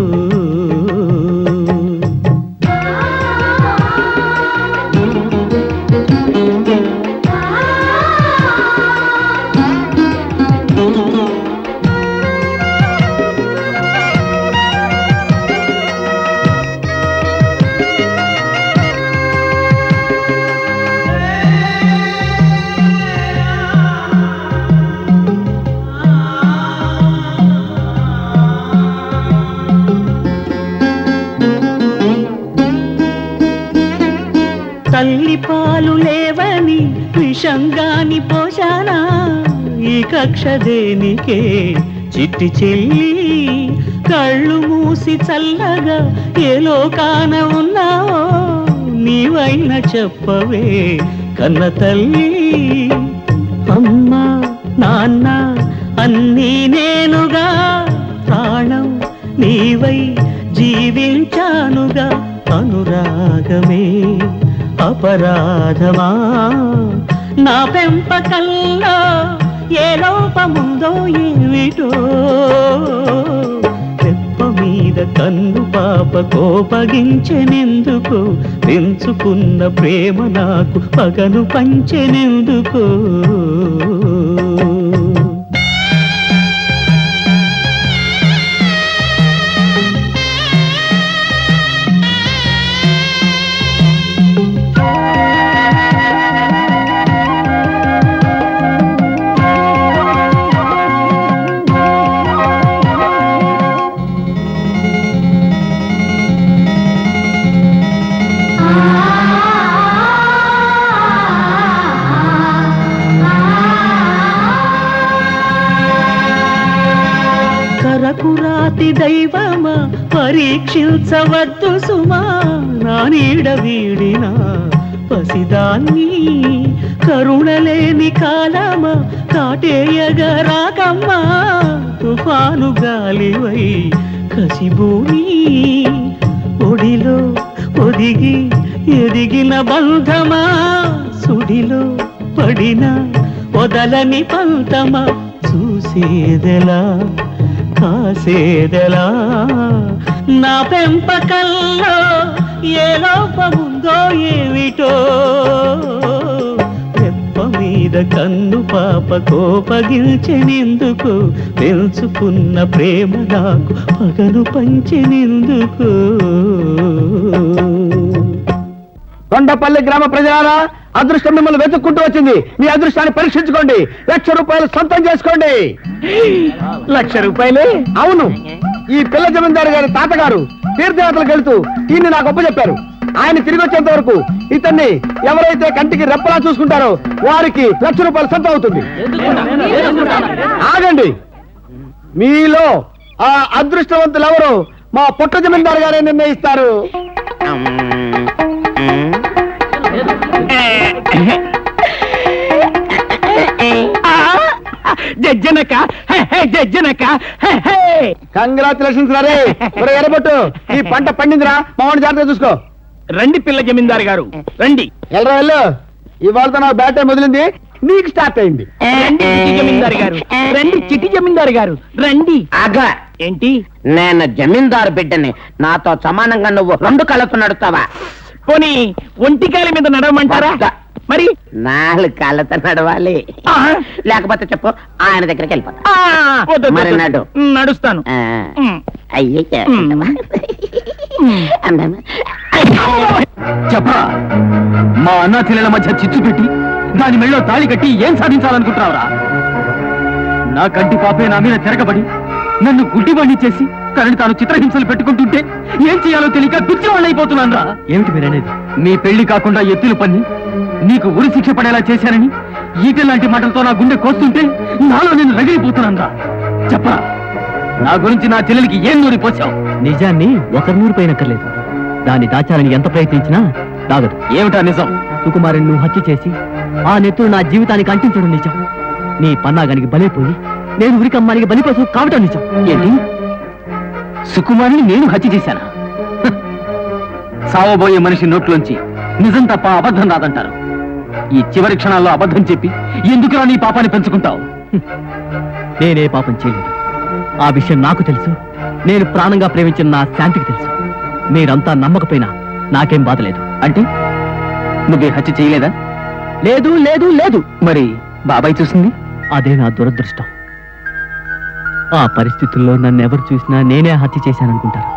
తల్లి పాలు లేవని విషంగాని పోషానా? ఈ కక్ష దేనికే చిట్టి చెల్లి? కళ్ళు మూసి చల్లగా ఏ లోకాన ఉన్నావో నీవైన చెప్పవే కన్న తల్లి. అమ్మా నాన్న అన్నీ నేనుగా, ప్రాణం నీవై జీవించానుగా. అనురాగమే అపరాధమా నా పెంపకల్లో? ఏ లోపముందో ఏమిటో? రెప్ప మీద కన్ను పాప కోపగించెనెందుకు? పెంచుకున్న ప్రేమ నాకు పగను పంచెనెందుకు? కలకు రాతి దైవమా పరీక్షించవద్దు సుమా నా నీడ వీడిన పసిదాన్ని కరుణలేని కాలమా కాటేయగా రాకమ్మా తుఫాను గాలివై కసిబూని ఒడిలో ఒదిగి ఎదిగిన బంధమా సుడిలో పడిన వదలని పంతమా చూసేదెలా కాసేదెలా నా పెంపకల్లో ఏ లోపముందో ఏమిటో రెప్ప మీద కన్ను పాప కోపగిల్చెనెందుకు పెంచుకున్న ప్రేమ నాకు పగను పంచెనెందుకు కొండపల్లి గ్రామ ప్రజలారా, అదృష్టం మిమ్మల్ని వెతుక్కుంటూ వచ్చింది. మీ అదృష్టాన్ని పరీక్షించుకోండి. 1,00,000 రూపాయలు సొంతం చేసుకోండి. 1,00,000 రూపాయలే? అవును, ఈ పిల్ల జమీందారు గారి తాతగారు తీర్థయాత్రలకు వెళ్తూ ఈయన్ని నాకు అప్పచెప్పారు. ఆయన తిరిగి వచ్చేంత వరకు ఇతన్ని ఎవరైతే కంటికి రెప్పలా చూసుకుంటారో వారికి 1,00,000 రూపాయలు సొంతం అవుతుంది. ఆగండి, మీలో ఆ అదృష్టవంతులు ఎవరు మా పుట్ట జమీందారు గారే నిర్ణయిస్తారు. జజ్జనక జజ్జనక కంగ్రాచులేషన్స్ రే. ఎరబట్టు, ఈ పంట పండిందిరా, మామూలు జాగ్రత్త చూసుకో. రండి పిల్ల జమీందారు గారు రండి. ఎల్రా వెళ్ళు, ఇవాళతో నా బ్యాట్ టైం వదిలింది, నీకు స్టార్ట్ అయింది. రండి చిట్టి జమీందారు గారు రండి. చిట్టి జమీందారు గారు రండి. ఆగా, ఏంటి? నేను జమీందారు బిడ్డని, నాతో సమానంగా నువ్వు 2 కాళ్ళతో నడుస్తావా? పోనీ ఒంటికాయల మీద నడవమంటారా? మరి 4 కాళ్ళతో నడవాలి. ఆ, లేకపోతే చెప్పు, ఆయన దగ్గరికి వెళ్ళిపోతా. ఆ, వద్దు, మరి వద్దు. నడు. నడుస్తాను. ఉమ్. అయ్యే చెప్పరా, మా అన్న చెల్లెల మధ్య చిచ్చు పెట్టి దాని మెళ్ళో తాళి కట్టి ఏం సాధించాలనుకుంటున్నావురా? నా కంటి పాపే నా మీద తిరగబడి నన్ను గుడ్డివాణ్ణి చేసి తనని తాను చిత్రహింసలు పెట్టుకుంటుంటే ఏం చేయాలో తెలియక పిచ్చివాణ్ణి అయిపోతున్నాను రా. ఏమిటి మీరనేది? నీ పెళ్లి కాకుండా ఎత్తులు పన్ని నీకు ఉరి శిక్ష పడేలా చేశానని ఈటెలాంటి మాటలతో నా గుండె కోస్తుంటే నాలో నేను రగిలిపోతున్నాను రా. చెప్పరా, నా గురించి నా చెల్లెలికి ఏం నూరి పోసావు? నిజాన్ని ఒకరి నూరు పోయినక్కర్లేదు, దాన్ని దాచాలని ఎంత ప్రయత్నించినా దాగదు. ఏమిటా నిజం? సుకుమారిని నువ్వు హత్య చేసి ఆ నెత్తులు నా జీవితానికి అంటించడం నిజం. నీ పన్నాగానికి బలైపోయి నేను ఉరికమ్మానికి బలిపశు కావటం నిజం. ఏంటి, సుకుమారిని నేను హత్య చేశానా? హ! సావబోయే మనిషి నోట్లోంచి నిజం తప్ప అబద్ధం రాదంటారు. ఈ చివరి క్షణాల్లో అబద్ధం చెప్పి ఎందుకురా నీ పాపాన్ని పెంచుకుంటావు? నేనే పాపం చేయలేదు, ఆ విషయం నాకు తెలుసు. నేను ప్రాణంగా ప్రేమించిన నా శాంతికి తెలుసు. మీరంతా నమ్మకపోయినా నాకేం బాధ లేదు. అంటే నువ్వే హత్య చేయలేదా? లేదు లేదు లేదు. మరి బాబాయ్ చూసింది? అదే నా దురదృష్టం. ఆ పరిస్థితుల్లో నన్ను ఎవరు చూసినా నేనే హత్య చేశాననుకుంటారు.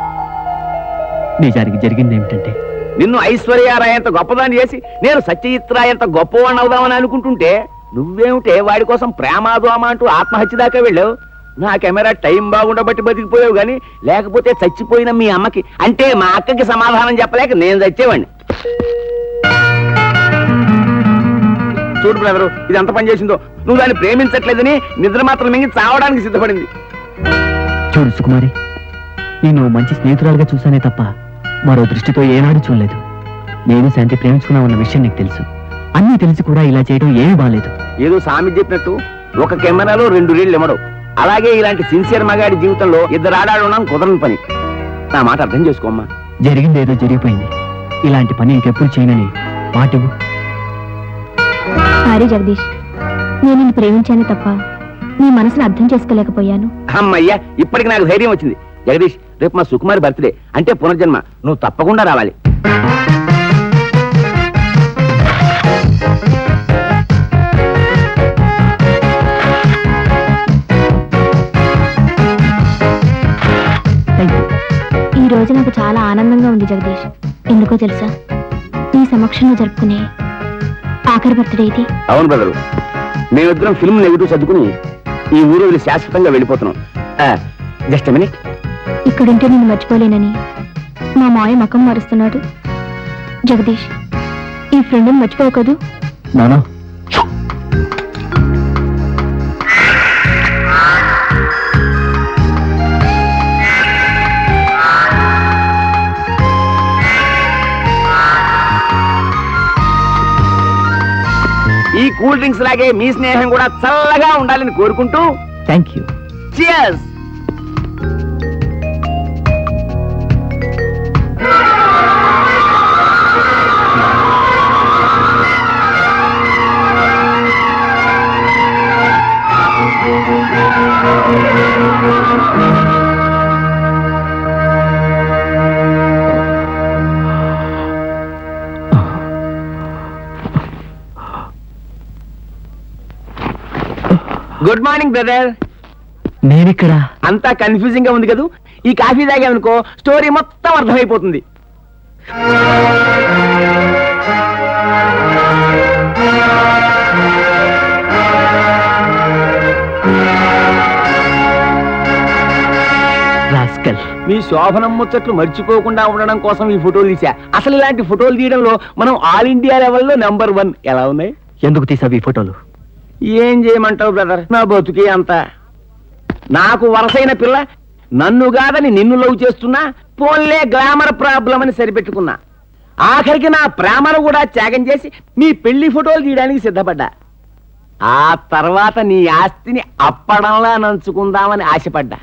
నిజానికి జరిగింది ఏమిటంటే, నిన్ను ఐశ్వర్యారాయంత గొప్పదాన్ని చేసి నేను సత్యజిత్రాయంత గొప్పవాడిని అవుదామని అనుకుంటుంటే నువ్వేమిటే వాడి కోసం ప్రేమాదోమ అంటూ ఆత్మహత్య దాకా వెళ్ళావు. నా కెమెరా టైం బాగుండబట్టి బతికిపోయావు గాని లేకపోతే చచ్చిపోయిన మీ అమ్మకి, అంటే మా అక్కకి సమాధానం చెప్పలేక నేను చచ్చేవాడిని. చూడు బ్రదరు, ఇది ఎంత పని చేసిందో. నువ్వు దాన్ని ప్రేమించట్లేదని నిద్ర మాత్రం మింగి చావడానికి సిద్ధపడింది. చూడు సుకుమారి, నేను మంచి స్నేహితురాలుగా చూశానే తప్ప మరో దృష్టితో ఏనాడు చూడలేదు. నేను శాంతి ప్రేమించుకున్నా ఉన్న విషయం నీకు తెలుసు. అన్నీ తెలిసి కూడా ఇలా చేయడం ఏమీ బాలేదు. ఏదో సామి చెప్పినట్టు ఒక కెమెరాలో 2 రీళ్లు ఇమ్మడు. అలాగే ఇలాంటి సిన్సియర్ మగాడి జీవితంలో 2 ఆడాడు ఉన్నాం కుదరని పని. నా మాట అర్థం చేసుకోమ్మా. జరిగిందేదో జరిగిపోయింది. ఇలాంటి పని ఇంకెప్పుడు చేయనని మాటివు. సారీ జగదీష్, నేను నిన్ను ప్రేమించాను తప్ప నీ మనసును అర్థం చేసుకోలేకపోయాను. అమ్మయ్యా, ఇప్పటికి నాకు ధైర్యం వచ్చింది. జగదీష్, రేపు మా సుకుమారి బర్త్డే, అంటే పునర్జన్మ. నువ్వు తప్పకుండా రావాలి. ఈ రోజు నాకు చాలా ఆనందంగా ఉంది జగదీష్. ఎందుకో తెలుసా? నీ సమక్షంలో జరుపుకునే ఆఖరి బర్త్డే ఇది. అవును బ్రదరు, మేమిద్దరం ఫిల్మ్ నెగిటివ్ సర్దుకుని ఈ ఊరు వదిలి శాశ్వతంగా వెళ్ళిపోతున్నాం. Just minute. ఇక్కడుంటే నిన్ను మర్చిపోలేనని మా మాయ మకం మారుస్తున్నాడు. జగదీష్, ఈ ఫ్రెండ్ని మర్చిపోకూడదు. నానా, కూల్ డ్రింక్స్ లాగే మీ స్నేహం కూడా చల్లగా ఉండాలని కోరుకుంటూ thank you. Cheers! Good morning brother. నేనిక్కడ అంతా కన్ఫ్యూజింగ్ గా ఉంది కదూ. ఈ కాఫీ తాగామనుకో స్టోరీ మొత్తం అర్థమైపోతుంది. రాస్కల్. మీ శోభనం ముచ్చట్లు మర్చిపోకుండా ఉండడం కోసం ఈ ఫోటోలు తీసా. అసలు ఇలాంటి ఫోటోలు తీయడంలో మనం ఆల్ ఇండియా లెవెల్లో నెంబర్ 1. ఎలా ఉన్నాయి? ఎందుకు తీసావు ఈ ఫోటోలు? ఏం చేయమంటావు బ్రదర్, నా బతుకే అంత. నాకు వరసైన పిల్ల నన్ను కాదని నిన్ను లవ్ చేస్తున్నా, పోన్లే గ్లామర్ ప్రాబ్లం అని సరిపెట్టుకున్నా. ఆఖరికి నా ప్రేమను కూడా త్యాగం చేసి నీ పెళ్లి ఫోటోలు తీయడానికి సిద్ధపడ్డా. ఆ తర్వాత నీ ఆస్తిని అప్పడంలా నంచుకుందామని ఆశపడ్డా.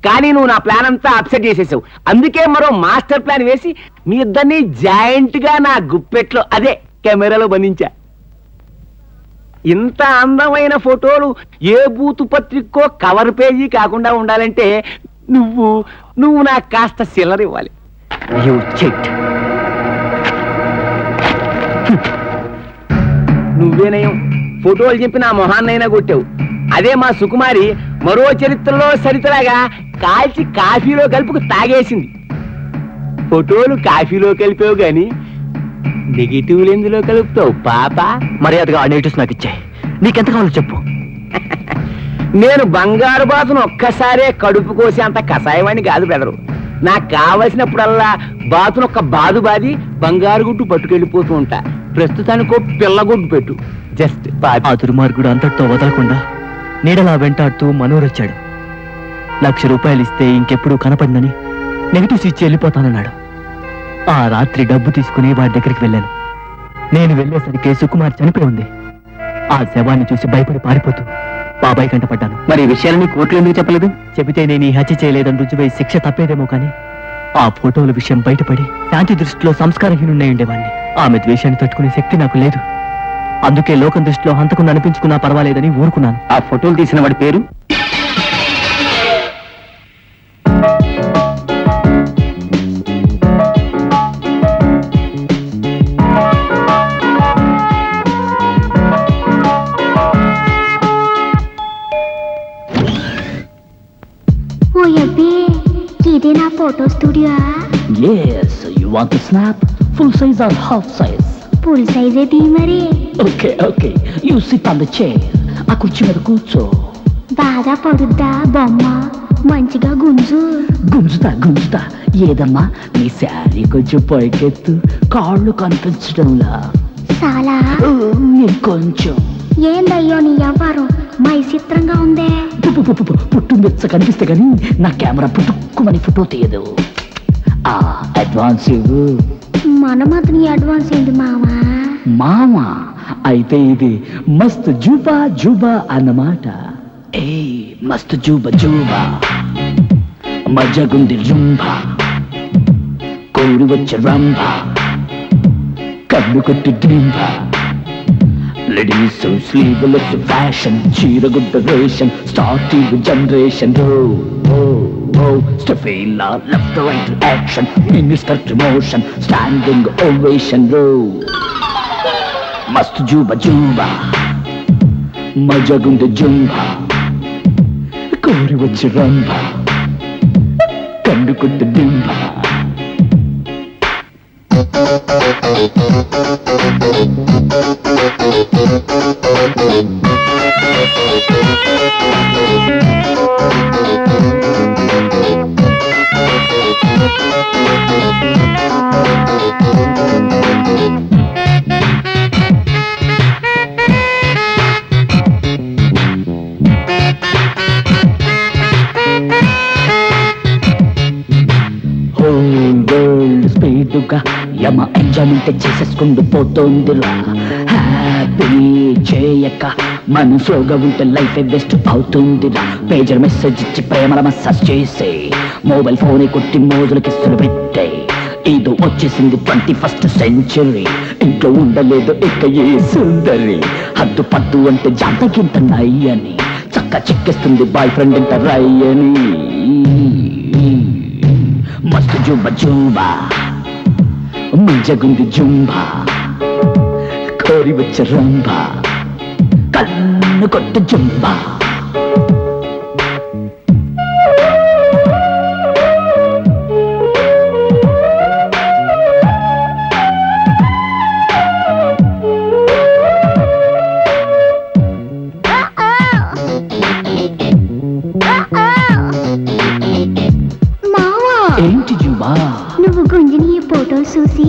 కానీ నువ్వు నా ప్లాన్ అంతా అప్సెట్ చేసేసావు. అందుకే మరో మాస్టర్ ప్లాన్ వేసి మీ ఇద్దరిని జాయింట్ గా నా గుప్పెట్లో అదే కెమెరాలో బంధించా. ఇంత అందమైన ఫోటోలు ఏ బూతు పత్రికో కవర్ పేజీ కాకుండా ఉండాలంటే నువ్వు నాకు కాస్త సిల్లర్ ఇవ్వాలి. You chit. నువ్వేనయం ఫోటోలు చెప్పి నా మొహాన్నైనా కొట్టావు. అదే మా సుకుమారి మరో చరిత్రలో సరితలాగా కాల్చి కాఫీలో కలుపుకు తాగేసింది. ఫోటోలు కాఫీలో కలిపావు గాని నెగిటివ్లు ఎందులో కలుపుతావు పాప? మర్యాదగా ఆ నెగిటివ్స్ నాకు ఇచ్చాయి. నీకెంత కావాలో చెప్పు. నేను బంగారు బాతును ఒక్కసారే కడుపు కోసి అంత కషాయవాణ్ణి కాదు బెదరు. నాకు కావలసినప్పుడల్లా బాతును ఒక్క బాదు బాది బంగారు గుడ్డు పట్టుకెళ్ళిపోతూ ఉంటా. ప్రస్తుతానికో పిల్లగుడ్డు పెట్టు. జస్ట్ ఆ దుర్మార్గుడు అంతటితో వదలకుండా నీడలా వెంటాడుతూ మనోరొచ్చాడు. ₹1,00,000 ఇస్తే ఇంకెప్పుడు కనపడినని నెగిటివ్స్ ఇచ్చి వెళ్ళిపోతానన్నాడు. ఆ రాత్రి డబ్బు తీసుకుని వాడి దగ్గరికి వెళ్ళాను. నేను వెళ్ళేసరికి సుకుమార్ చనిపోయి ఉంది. ఆ శవాన్ని చూసి భయపడి పారిపోతూ బాబాయ్ కంటపడ్డాను. మరి ఈ విషయాన్ని కోర్టులో ఎందుకు చెప్పలేదు? చెబితే నేను ఈ హత్య చేయలేదని రుజువై శిక్ష తప్పేదేమో కానీ ఆ ఫోటోల విషయం బయటపడి శాంతి దృష్టిలో సంస్కారహీనున్నై ఉండేవాణ్ణి. ఆమె ద్వేషాన్ని తట్టుకునే శక్తి నాకు లేదు. అందుకే లోకం దృష్టిలో హంతకుని అనిపించుకున్నా పర్వాలేదని ఊరుకున్నాను. ఆ ఫోటోలు తీసిన వాడి పేరు ఇదే నా photo studio. Yes, you want to snap? Full size or half size? Full సైజే తీ మరి. Okay. You sit on the chair. ఆ కుర్చీ మీద కూర్చో. బాగా పడుద్దా బొమ్మ, మంచిగా గుంజు. గుంజుతా. ఏదమ్మా నీ శారీ కొంచెం పైకెత్తు, కాళ్ళు కనిపించడంలా. చాలా కొంచెం. ఏందయ్యో నీ వ్యవహారం చిత్రంగా ఉందే. పుట్టు మెచ్చ కనిపిస్తే గాని నా కెమెరా పుట్టుకుమని ఫోటో తీయదు. అడ్వాన్స్ ఇవ్వు. మన మాత్రం అడ్వాన్స్ ఏంటి మామా? మామా అయితే ఇది మస్త్ జూబా అన్నమాట. ఏ మస్త్ జూబా మజగుంది రుంబా, కోడి వచ్చే రంభా, కళ్ళు కొట్టి డింబా. Ladies so sleeveless fashion, చీరగుడ్డ ration, starting generation. Stefila left to right action, minister promotion, standing ovation. Mast juba, majagunda jumba, kori vachi ramba, kandu kudda dimba. Yama enjoyment చేసేసుకుంటూ పోతోందిరా. Happy చేయక మనసుగా ఉంటే లైఫ్ బెస్ట్ అవుతుందిరా. పేజర్ మెసేజ్ ఇచ్చి ప్రేమల మసాజ్ చేసే, మొబైల్ ఫోన్ కొట్టి మోజులు కిస్సులు పెట్టే. ఇది వచ్చేసింది 21st సెంచరీ, ఇంట్లో ఉండలేదు ఇక ఏ సుందరి. హద్దు పద్దు అంటే జాతకింత నయ్యని, చక్క చిక్కిస్తుంది బాయ్ ఫ్రెండ్ ఇంత రయ్యని. మస్తు జుంబా జుంబా మంజగుంది జుంబా, కోరి వచ్చ రంబా, కన్ను కొట్టు జుంబా. ఏంటి జుంబా? నువ్వు గుంజిని ఈ ఫోటోలు చూసి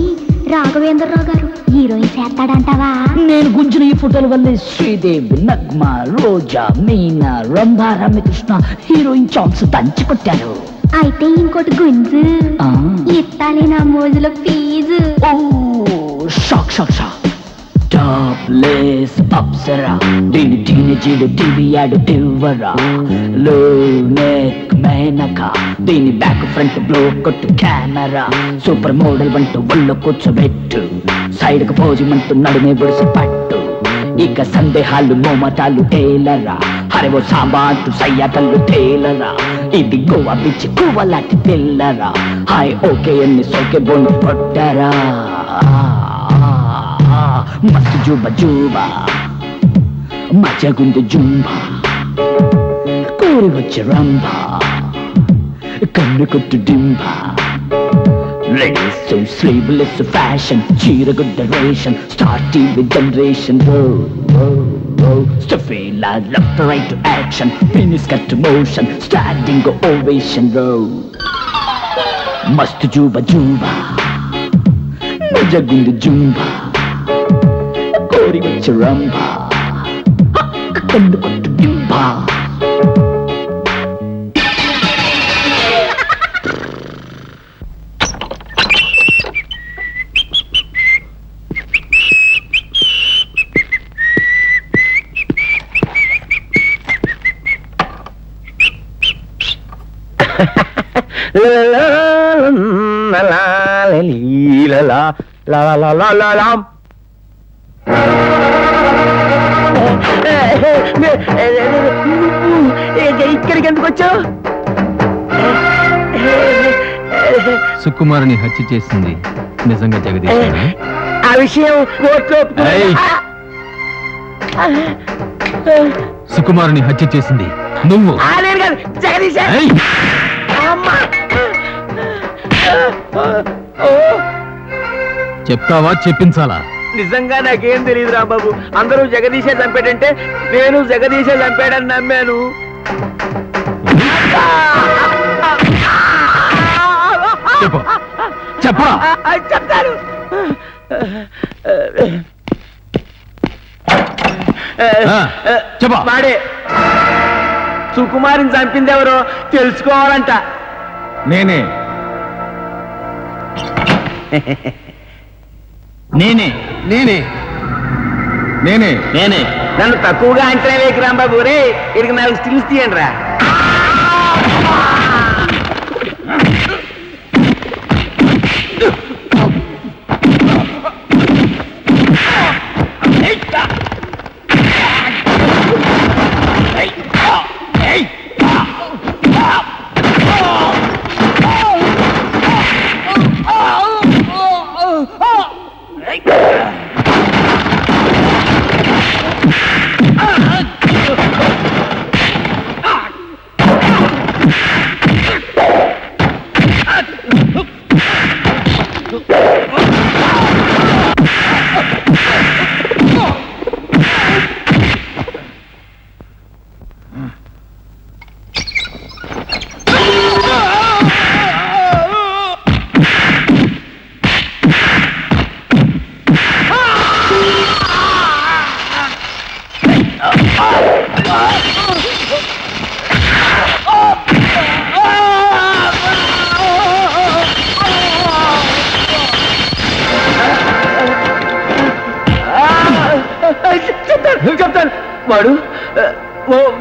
రాఘవేంద్రరావు గారు హీరోయిన్ చేస్తాడంటావా? నేను గుంజిన ఈ ఫోటోల వల్లే శ్రీదేవి, నగ్మ, రోజా, మీనా, రంభా, రమ్యకృష్ణ హీరోయిన్ ఛాన్స్ దంచి కొట్టారు. అయితే ఇంకోటి గుంజు ఆ. ఇస్తాలే నా మోజుల ఫీజు. ఓ shock shock shock. Topless Apsara, దీని టీనేజీలు టీవీ యాడ్ ఇవ్వరా. లో నెక్ మేనక, దీని బ్యాక్ ఫ్రంట్ బ్లో కొట్టు కెమెరా. సూపర్ మోడల్ వంటూ ఒళ్ళు కూర్చోబెట్టు, సైడ్ కు పోజిమంటూ నడుమే బొడిసి పట్టు. ఇక సందేహాలు మోమటాలు ఏలరా, హరివో సాంబాటు సయ్యాటలు తేలరా. ఇది గోవా బిచ్చి కువ్వలాంటి తెల్లరా, హాయ్ ఓకే ఎన్ని సోకే బోండి కొట్టరా. మస్తు జూబా జూబా మజగుంది జుంబా, కోరి వచ్చే రంభా, కన్ను కొట్టు డింబా. లేడీస్ స్లీవ్లెస్ ఫ్యాషన్, చీరగుడ్డ రేషన్, స్టార్ టీవీ జనరేషన్. స్టఫీలా left right action, finish cut motion, standing ovation. మస్తు జూబా జూబా మజగుంది జుంబా, కోరి వచ్చే రంభా, కన్ను కొట్టు డింబా. ఇక్కడికి ఎందుకు వచ్చావు? సుకుమారుని హత్య చేసింది నిజంగా జగదీశ్? ఆ విషయం కోర్టులో సుకుమారుని హత్య చేసింది నువ్వు? నేను కాదు, జగదీశ్. అమ్మా చెప్తావా చెప్పించాలా? నిజంగా నాకేం తెలియదు రాంబాబు. అందరూ జగదీశే చంపాడంటే నేను జగదీశే చంపాడని నమ్మాను. చెప్పా చెప్తాను. చెప్పా. వాడే సుకుమారిని చంపింది ఎవరో తెలుసుకోవాలంట. నేనే నేనే నేనే నేనే నేనే నన్ను తక్కువగా అంచనా వేయకు రాంబాబు. రే ఇక్కడికి 4 స్టిల్స్ తీయండి రా.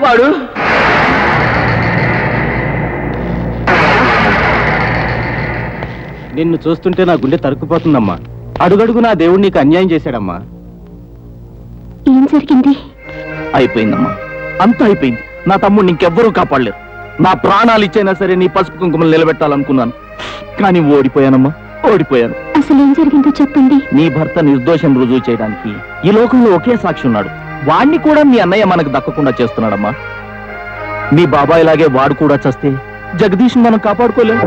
వాడు నిన్ను చూస్తుంటే నా గుండె తరుక్కుపోతుందమ్మా. అడుగడుగు నా దేవుడు నీకు అన్యాయం చేశాడమ్మా. ఏం జరిగింది? అయిపోయిందమ్మా, అంతా అయిపోయింది. నా తమ్ముడు ఇంకెవ్వరూ కాపాడలేరు. నా ప్రాణాలు ఇచ్చైనా సరే నీ పసుపు కుంకుమలు నిలబెట్టాలనుకున్నాను, కానీ ఓడిపోయానమ్మా, ఓడిపోయాను. అసలు ఏం జరిగిందో చెప్పండి. నీ భర్త నిర్దోషం రుజువు చేయడానికి ఈ లోకంలో ఒకే సాక్షి ఉన్నాడు. వాణ్ణి కూడా మీ అన్నయ్య మనకు దక్కకుండా చేస్తున్నాడమ్మా. మీ బాబాయ్ లాగే వాడు కూడా చస్తే జగదీష్ మనం కాపాడుకోలేము.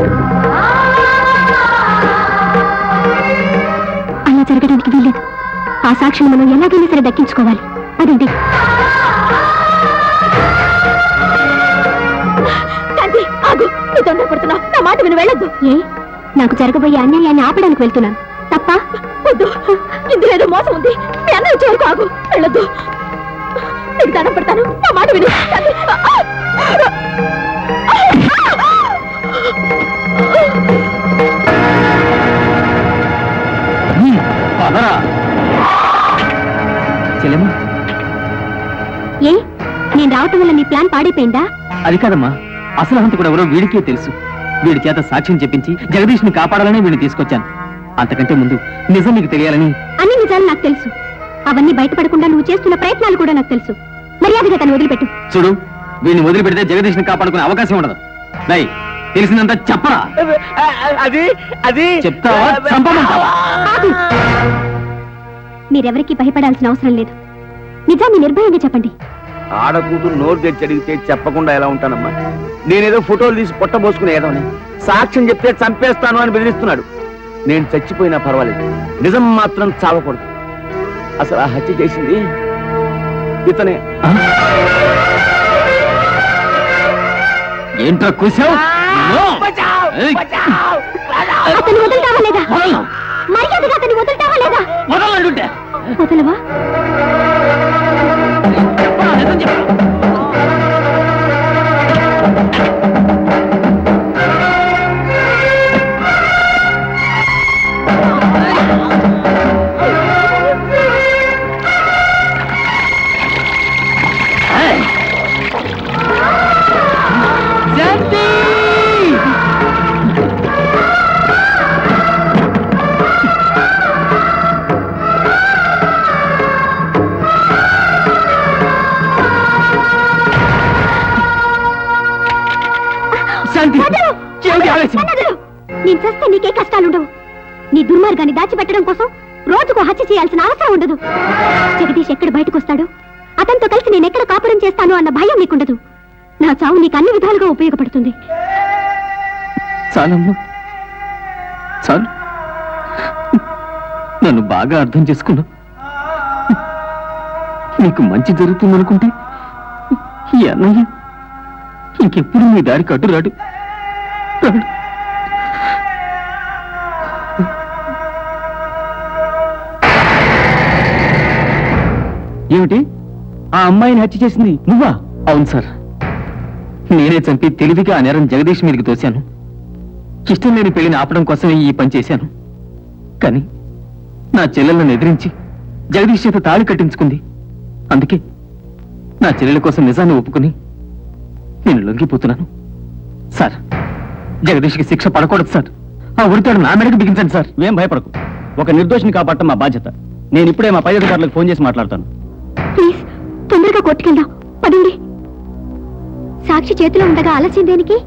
అలా జరగడానికి వీల్లేదు. ఆ సాక్షిని మనం ఎలాగైనా సరే దక్కించుకోవాలి. అదండి. ఆగు, నువ్వు తొందరపడుతున్నావు. నా మాట విని వెళ్ళొద్దు. ఏ, నాకు జరగబోయే అన్యాయాన్ని ఆపడానికి వెళ్తున్నాను. తప్ప? వద్దు, ఇందులో ఏదో మోసం ఉంది. మీ అన్నయ్య చేరుకు. ఆగు, వెళ్ళొద్దు. నీకు దండం పెడతాను, నా మాట విను. చెల్లెమ్మ, ఏ, నేను రావటం వల్ల నీ ప్లాన్ పాడైపోయిందా? అది కాదమ్మా, అసలు హంతకుడు ఎవరో వీడికే తెలుసు. వీడి చేత సాక్ష్యం చెప్పించి జగదీష్ ని కాపాడాలని వీడిని తీసుకొచ్చాను. అంతకంటే ముందు నిజం నీకు తెలియాలని. అన్ని నిజాలు నాకు తెలుసు. అవన్నీ బయటపడకుండా నువ్వు చేస్తున్న ప్రయత్నాలు కూడా నాకు తెలుసు. మర్యాదగా తను వదిలిపెట్టు. చూడు, వీడిని వదిలిపెడితే జగదీష్ ని కాపాడుకునే అవకాశం ఉండదు. రై, తెలిసిందంతా చెప్పరా? అది అది చెప్తావా, చంపమంటావా? ఆగు. మీరెవరికి భయపడాల్సిన అవసరం లేదు. నిజాన్ని నిర్భయంగా చెప్పండి. ఆడకూతురు నోరు తెచ్చి అడిగితే చెప్పకుండా ఎలా ఉంటానమ్మా? నేనేదో ఫోటోలు తీసి పొట్టబోసుకునేదోని సాక్ష్యం చెప్తే చంపేస్తాను అని బెదిరిస్తున్నాడు. నేను చచ్చిపోయినా పర్వాలేదు, నిజం మాత్రం చావకూడదు. అసలు ఆ హత్య చేసింది ఇతనే. ఏంట్రా కూసావు? అతను వదులుతావా లేదా? మర్యాదగా అతన్ని వదులుతావా లేదా? వదలంటుంటే వదలవా? నేను చేస్తే నీకే కష్టాలుండవు. నీ దుర్మార్గాన్ని దాచిపెట్టడం కోసం రోజుకు హత్య చేయాల్సిన అవసరం ఉండదు. జగదీష్ ఎక్కడ బయటకు వస్తాడు, అతనితో కలిసి నేను ఎక్కడ కాపురం చేస్తాను అన్న భయం నీకుండదు. నా చావు నీకు అన్ని విధాలుగా ఉపయోగపడుతుంది. చాలమ్మా, చాలు. నన్ను బాగా అర్థం చేసుకున్నా. నీకు మంచి జరుగుతుందనుకుంటే ఈ అన్నయ్య ఇంకెప్పుడు నీ దారికి అడ్డు రాడు. ఏమిటి, ఆ అమ్మాయిని హత్య చేసింది నువ్వా? అవును సార్, నేనే చంపి తెలివిగా ఆ నేరం జగదీష్ మీదకి తోశాను. ఇష్టం లేని పెళ్లిని ఆపడం కోసమే ఈ పని చేశాను. కానీ నా చెల్లెలను ఎదిరించి జగదీష్ చేత తాళి కట్టించుకుంది. అందుకే నా చెల్లెల కోసం నిజాన్ని ఒప్పుకుని నేను లొంగిపోతున్నాను. సార్, జగదీష్కి శిక్ష పడకూడదు సార్. ఆ ఉరితాడు నా మెడకు బిగించండి సార్. ఏం భయపడకు, ఒక నిర్దోషిని కాపాడటం మా బాధ్యత. నేను ఇప్పుడే మా పై అధికారులకు ఫోన్ చేసి మాట్లాడతాను. ప్లీజ్, తొందరగా కొట్టుకెళ్దాం. పదండి. సాక్షి చేతిలో ఉండగా ఆలస్యం దేనికి?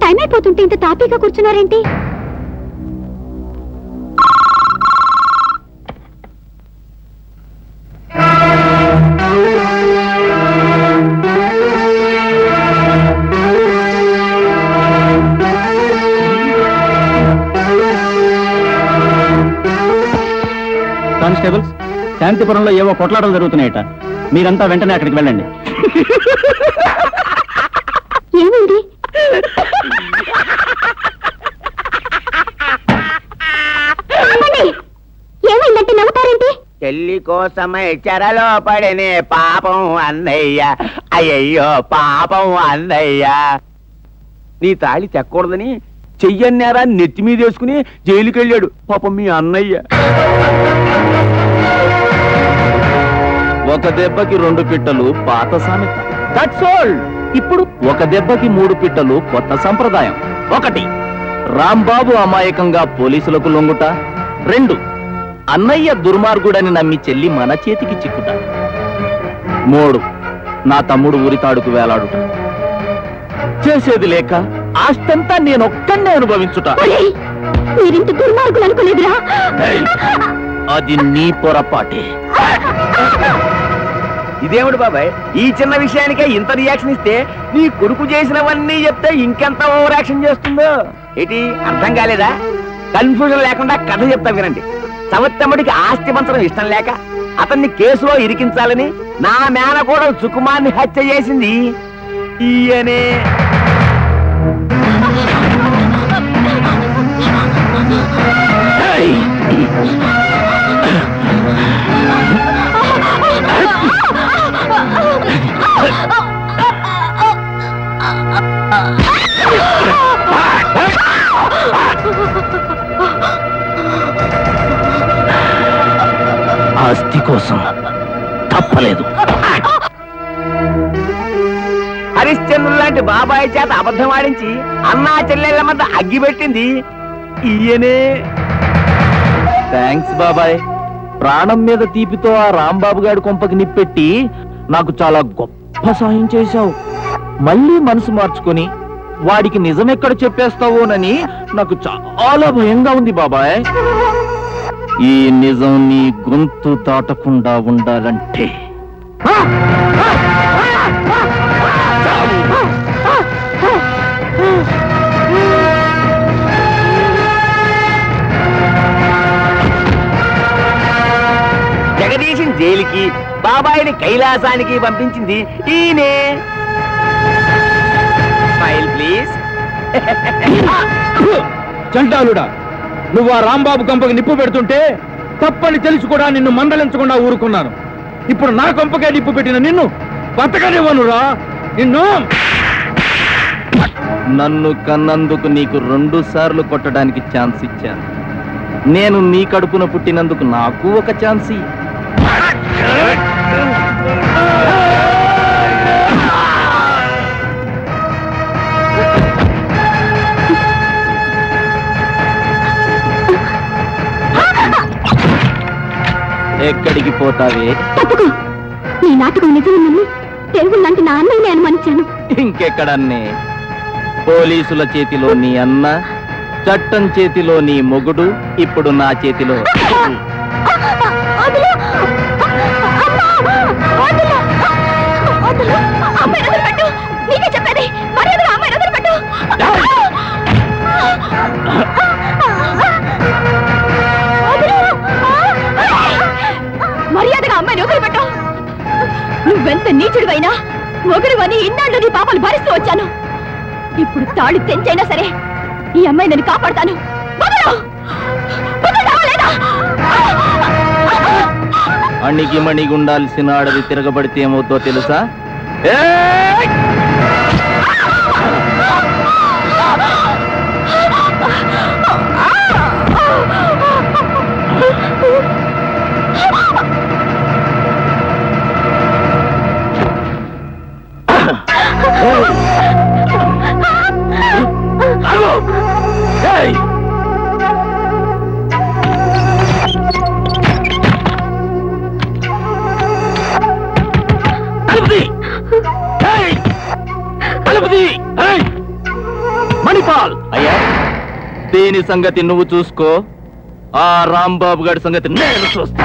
టైం అయిపోతుంటే ఇంత తాపీగా కూర్చున్నారేంటి? కానిస్టేబుల్స్, శాంతిపురంలో ఏవో కొట్లాటలు జరుగుతున్నాయట. మీరంతా వెంటనే అక్కడికి వెళ్ళండి. ఏమైంది? ఏమైందంటే నవ్వుతారేంటి? చెల్లి కోసమై చెరలో పడినే పాపం అన్నయ్య, అయ్యయ్యో పాపం అన్నయ్య. నీ తాళి తెక్కూడదని చెయ్యన్నారా నెత్తి మీద వేసుకుని జైలుకి వెళ్ళాడు పాపం మీ అన్నయ్య. ఒక దెబ్బకి 2 పిట్టలు పాత సామెత. That's all. ఇప్పుడు ఒక దెబ్బకి 3 పిట్టలు కొత్త సంప్రదాయం. 1, రాంబాబు అమాయకంగా పోలీసులకు లొంగుట. 2, అన్నయ్య దుర్మార్గుడని నమ్మి చెల్లి మన చేతికి చిక్కుట. 3, నా తమ్ముడు ఉరితాడుకు వేలాడుట. చేసేది లేక ఆస్తంతా నేనొక్కడే అనుభవించుట. ఒరేయ్, మీరింత దుర్మార్గులు అనుకోలేదురా. అది నీ పొరపాటే. ఇదేమిటి బాబాయ్, ఈ చిన్న విషయానికే ఇంత రియాక్షన్ ఇస్తే నీ కొడుకు చేసినవన్నీ చెప్తే ఇంకెంత ఓవర్ యాక్షన్ చేస్తుందో ఏంటి? అర్థం కాలేదా? కన్ఫ్యూజన్ లేకుండా కథ చెప్తా వినండి. సవత్తమ్మడికి ఆస్తి పంచడం ఇష్టం లేక అతన్ని కేసులో ఇరికించాలని నా మేనకోడలు సుకుమార్ని హత్య చేసింది ఈయనే. ఆస్తి కోసం తప్పలేదు. హరిశ్చంద్రుడు లాంటి బాబాయ్ చేత అబద్ధం ఆడించి అన్నా చెల్లెళ్ళ మధ్య అగ్గి పెట్టింది ఈయనే. థ్యాంక్స్ బాబాయ్. ప్రాణం మీద తీపితో ఆ రాంబాబు గారి కొంపకి నిప్పెట్టి నాకు చాలా గొప్ప సాయం చేశావు. మళ్ళీ మనసు మార్చుకొని వాడికి నిజమెక్కడ చెప్పేస్తావోనని నాకు చాలా భయంగా ఉంది బాబాయ్. ఈ నిజం నీ గొంతు దాటకుండా ఉండాలంటే జగదీశం జైలుకి, బాబాయిని కైలాసానికి పంపించింది ఈయనే. Smile please. చంటాలుడా, నువ్వు ఆ రాంబాబు కొంపకి నిప్పు పెడుతుంటే తప్పని తెలిసి కూడా నిన్ను మందలించకుండా ఊరుకున్నాను. ఇప్పుడు నా కొంపకే నిప్పు పెట్టిన నిన్ను బతకనివ్వనురా. నిన్ను నన్ను కన్నందుకు నీకు 2 సార్లు కొట్టడానికి ఛాన్స్ ఇచ్చాను. నేను నీ కడుపున పుట్టినందుకు నాకు ఒక ఛాన్స్ ఇయ్యి. ఎక్కడికి పోతావే? తప్పుకో. నీ నాటకం నిజమేనని తెలుగు లాంటి నా అన్నయ్యని అనుమానించాను. ఇంకెక్కడన్నే? పోలీసుల చేతిలో నీ అన్న, చట్టం చేతిలో నీ మొగుడు, ఇప్పుడు నా చేతిలో. వదిలు! అమ్మా! వదిలు! వదిలు! అమ్మాయిని వదిలిపెట్టు. నీకే చెప్పేది. మర్యాదగా అమ్మాయిని వదిలిపెట్టు. వదిలు! మర్యాదగా అమ్మాయిని వదిలిపెట్టు. నువ్వెంత నీచుడివైనా మొగుడువని ఇన్నాళ్ళు నీ పాపలు భరిస్తూ వచ్చాను. ఇప్పుడు తాళి తెంచైనా సరే ఈ అమ్మాయి నన్ను కాపాడతాను. వదలు! వదలవా లేదా? అణిగి మణిగుండాల్సిన ఆడది తిరగబడితే ఏమవుతో తెలుసా? ఏయ్! మణిపాల్ అయ్యా, దీని సంగతి నువ్వు చూసుకో. ఆ రాంబాబు గారి సంగతి నేను చూస్తా.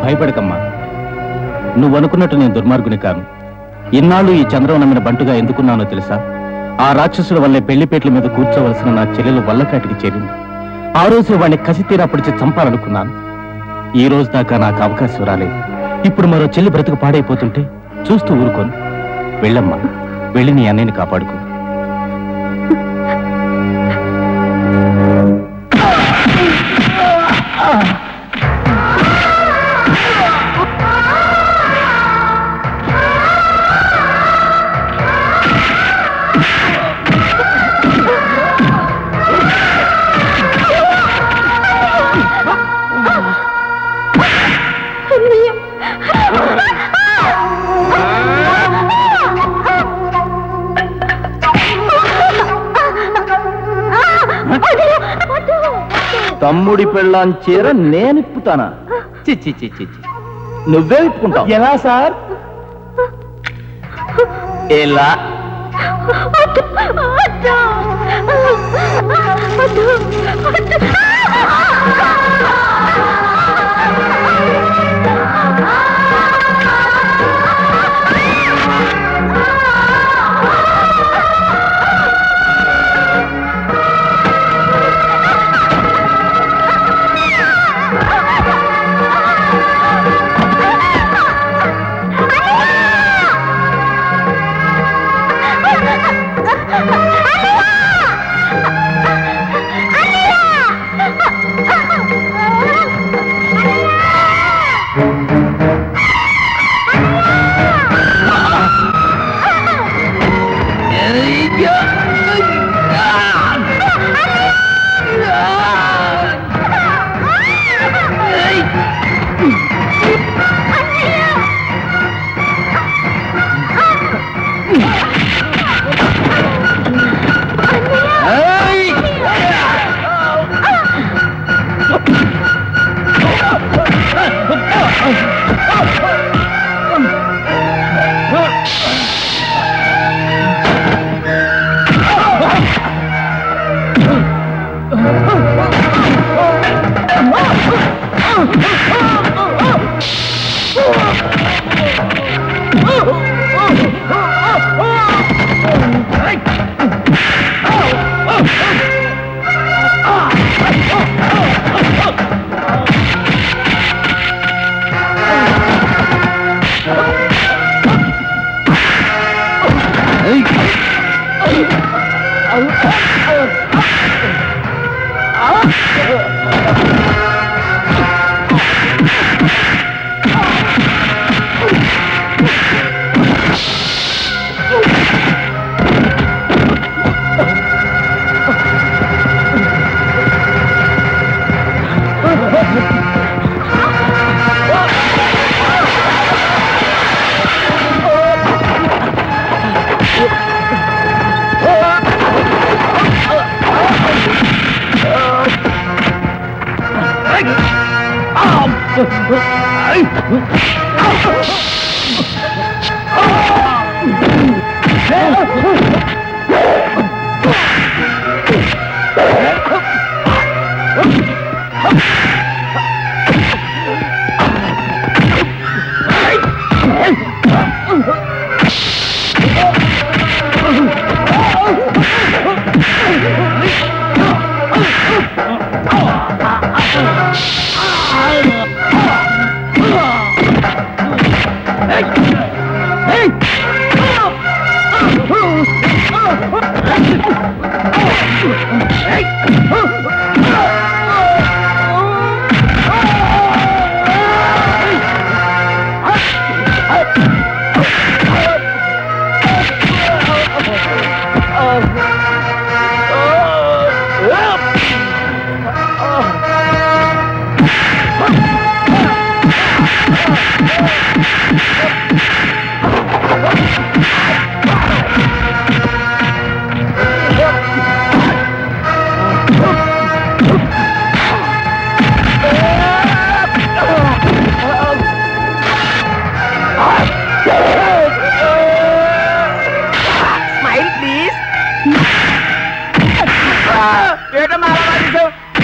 భయపడకమ్మా. నువ్వనుకున్నట్టు నేను దుర్మార్గుని కాను. ఇన్నాళ్ళు ఈ చంద్రం నమ్మిన బంటుగా ఎందుకున్నానో తెలుసా? ఆ రాక్షసుల వల్లే పెళ్లిపేట్ల మీద కూర్చోవలసిన నా చెల్లెలు వల్లకాటికి చేరింది. ఆ రోజు వాడిని కసి తీరా పొడిచి చంపాలనుకున్నాను. ఈ రోజు దాకా నాకు అవకాశం రాలేదు. ఇప్పుడు మరో చెల్లి బ్రతుకు పాడైపోతుంటే చూస్తూ ఊరుకోను. వెళ్ళమ్మా, వెళ్ళి నీ అన్నయ్యని కాపాడుకో. తమ్ముడి పెళ్ళాం చీర నేనిప్పుతానా? చిచ్చి చిచ్చి నువ్వే ఇప్పుకుంటావు. ఎలా సార్? ఎలా?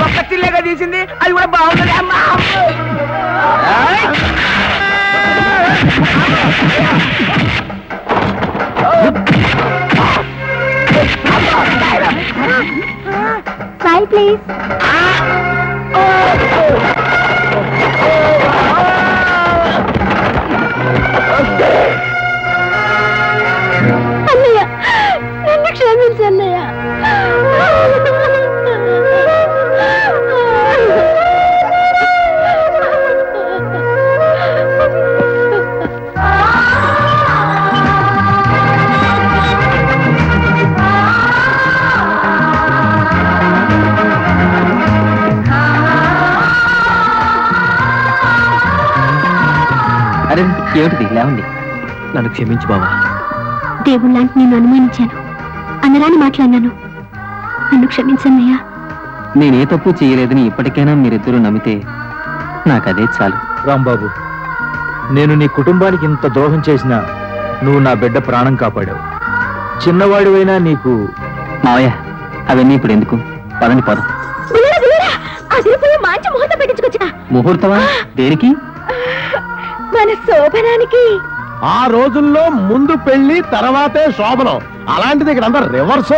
ఒక్క చిల్లేగా తీసింది, అది కూడా బాగుంది అమ్మా. Smile please. అన్నయ్య, నన్ను క్షమించు అన్నయ్య. అరే ఏమిటిది, లేవండి. నన్ను క్షమించు బావా. దేవుళ్ళంటే నేను అనుమానించాను, అనరాని మాట్లాడినాను. నన్ను క్షమించన్నయ్యా. నేనే తప్పు చేయలేదని ఇప్పటికైనా మీరిద్దరూ నమ్మితే నాకదే చాలు. రాంబాబు, నేను నీ కుటుంబానికి ఇంత ద్రోహం చేసినా నువ్వు నా బిడ్డ ప్రాణం కాపాడావు. చిన్నవాడివైనా నీకు మావయ్య, అవన్నీ ఇప్పుడు ఎందుకు? పదండి పదం. అదిరిపోయి మంచి ముహూర్తం పెట్టించుకొచ్చా. ముహూర్తమా? దేనికి? మన శోభనానికి. ఆ రోజుల్లో ముందు పెళ్లి తర్వాతే శోభనం, అలాంటిది ఇక్కడ అంతా రివర్స్.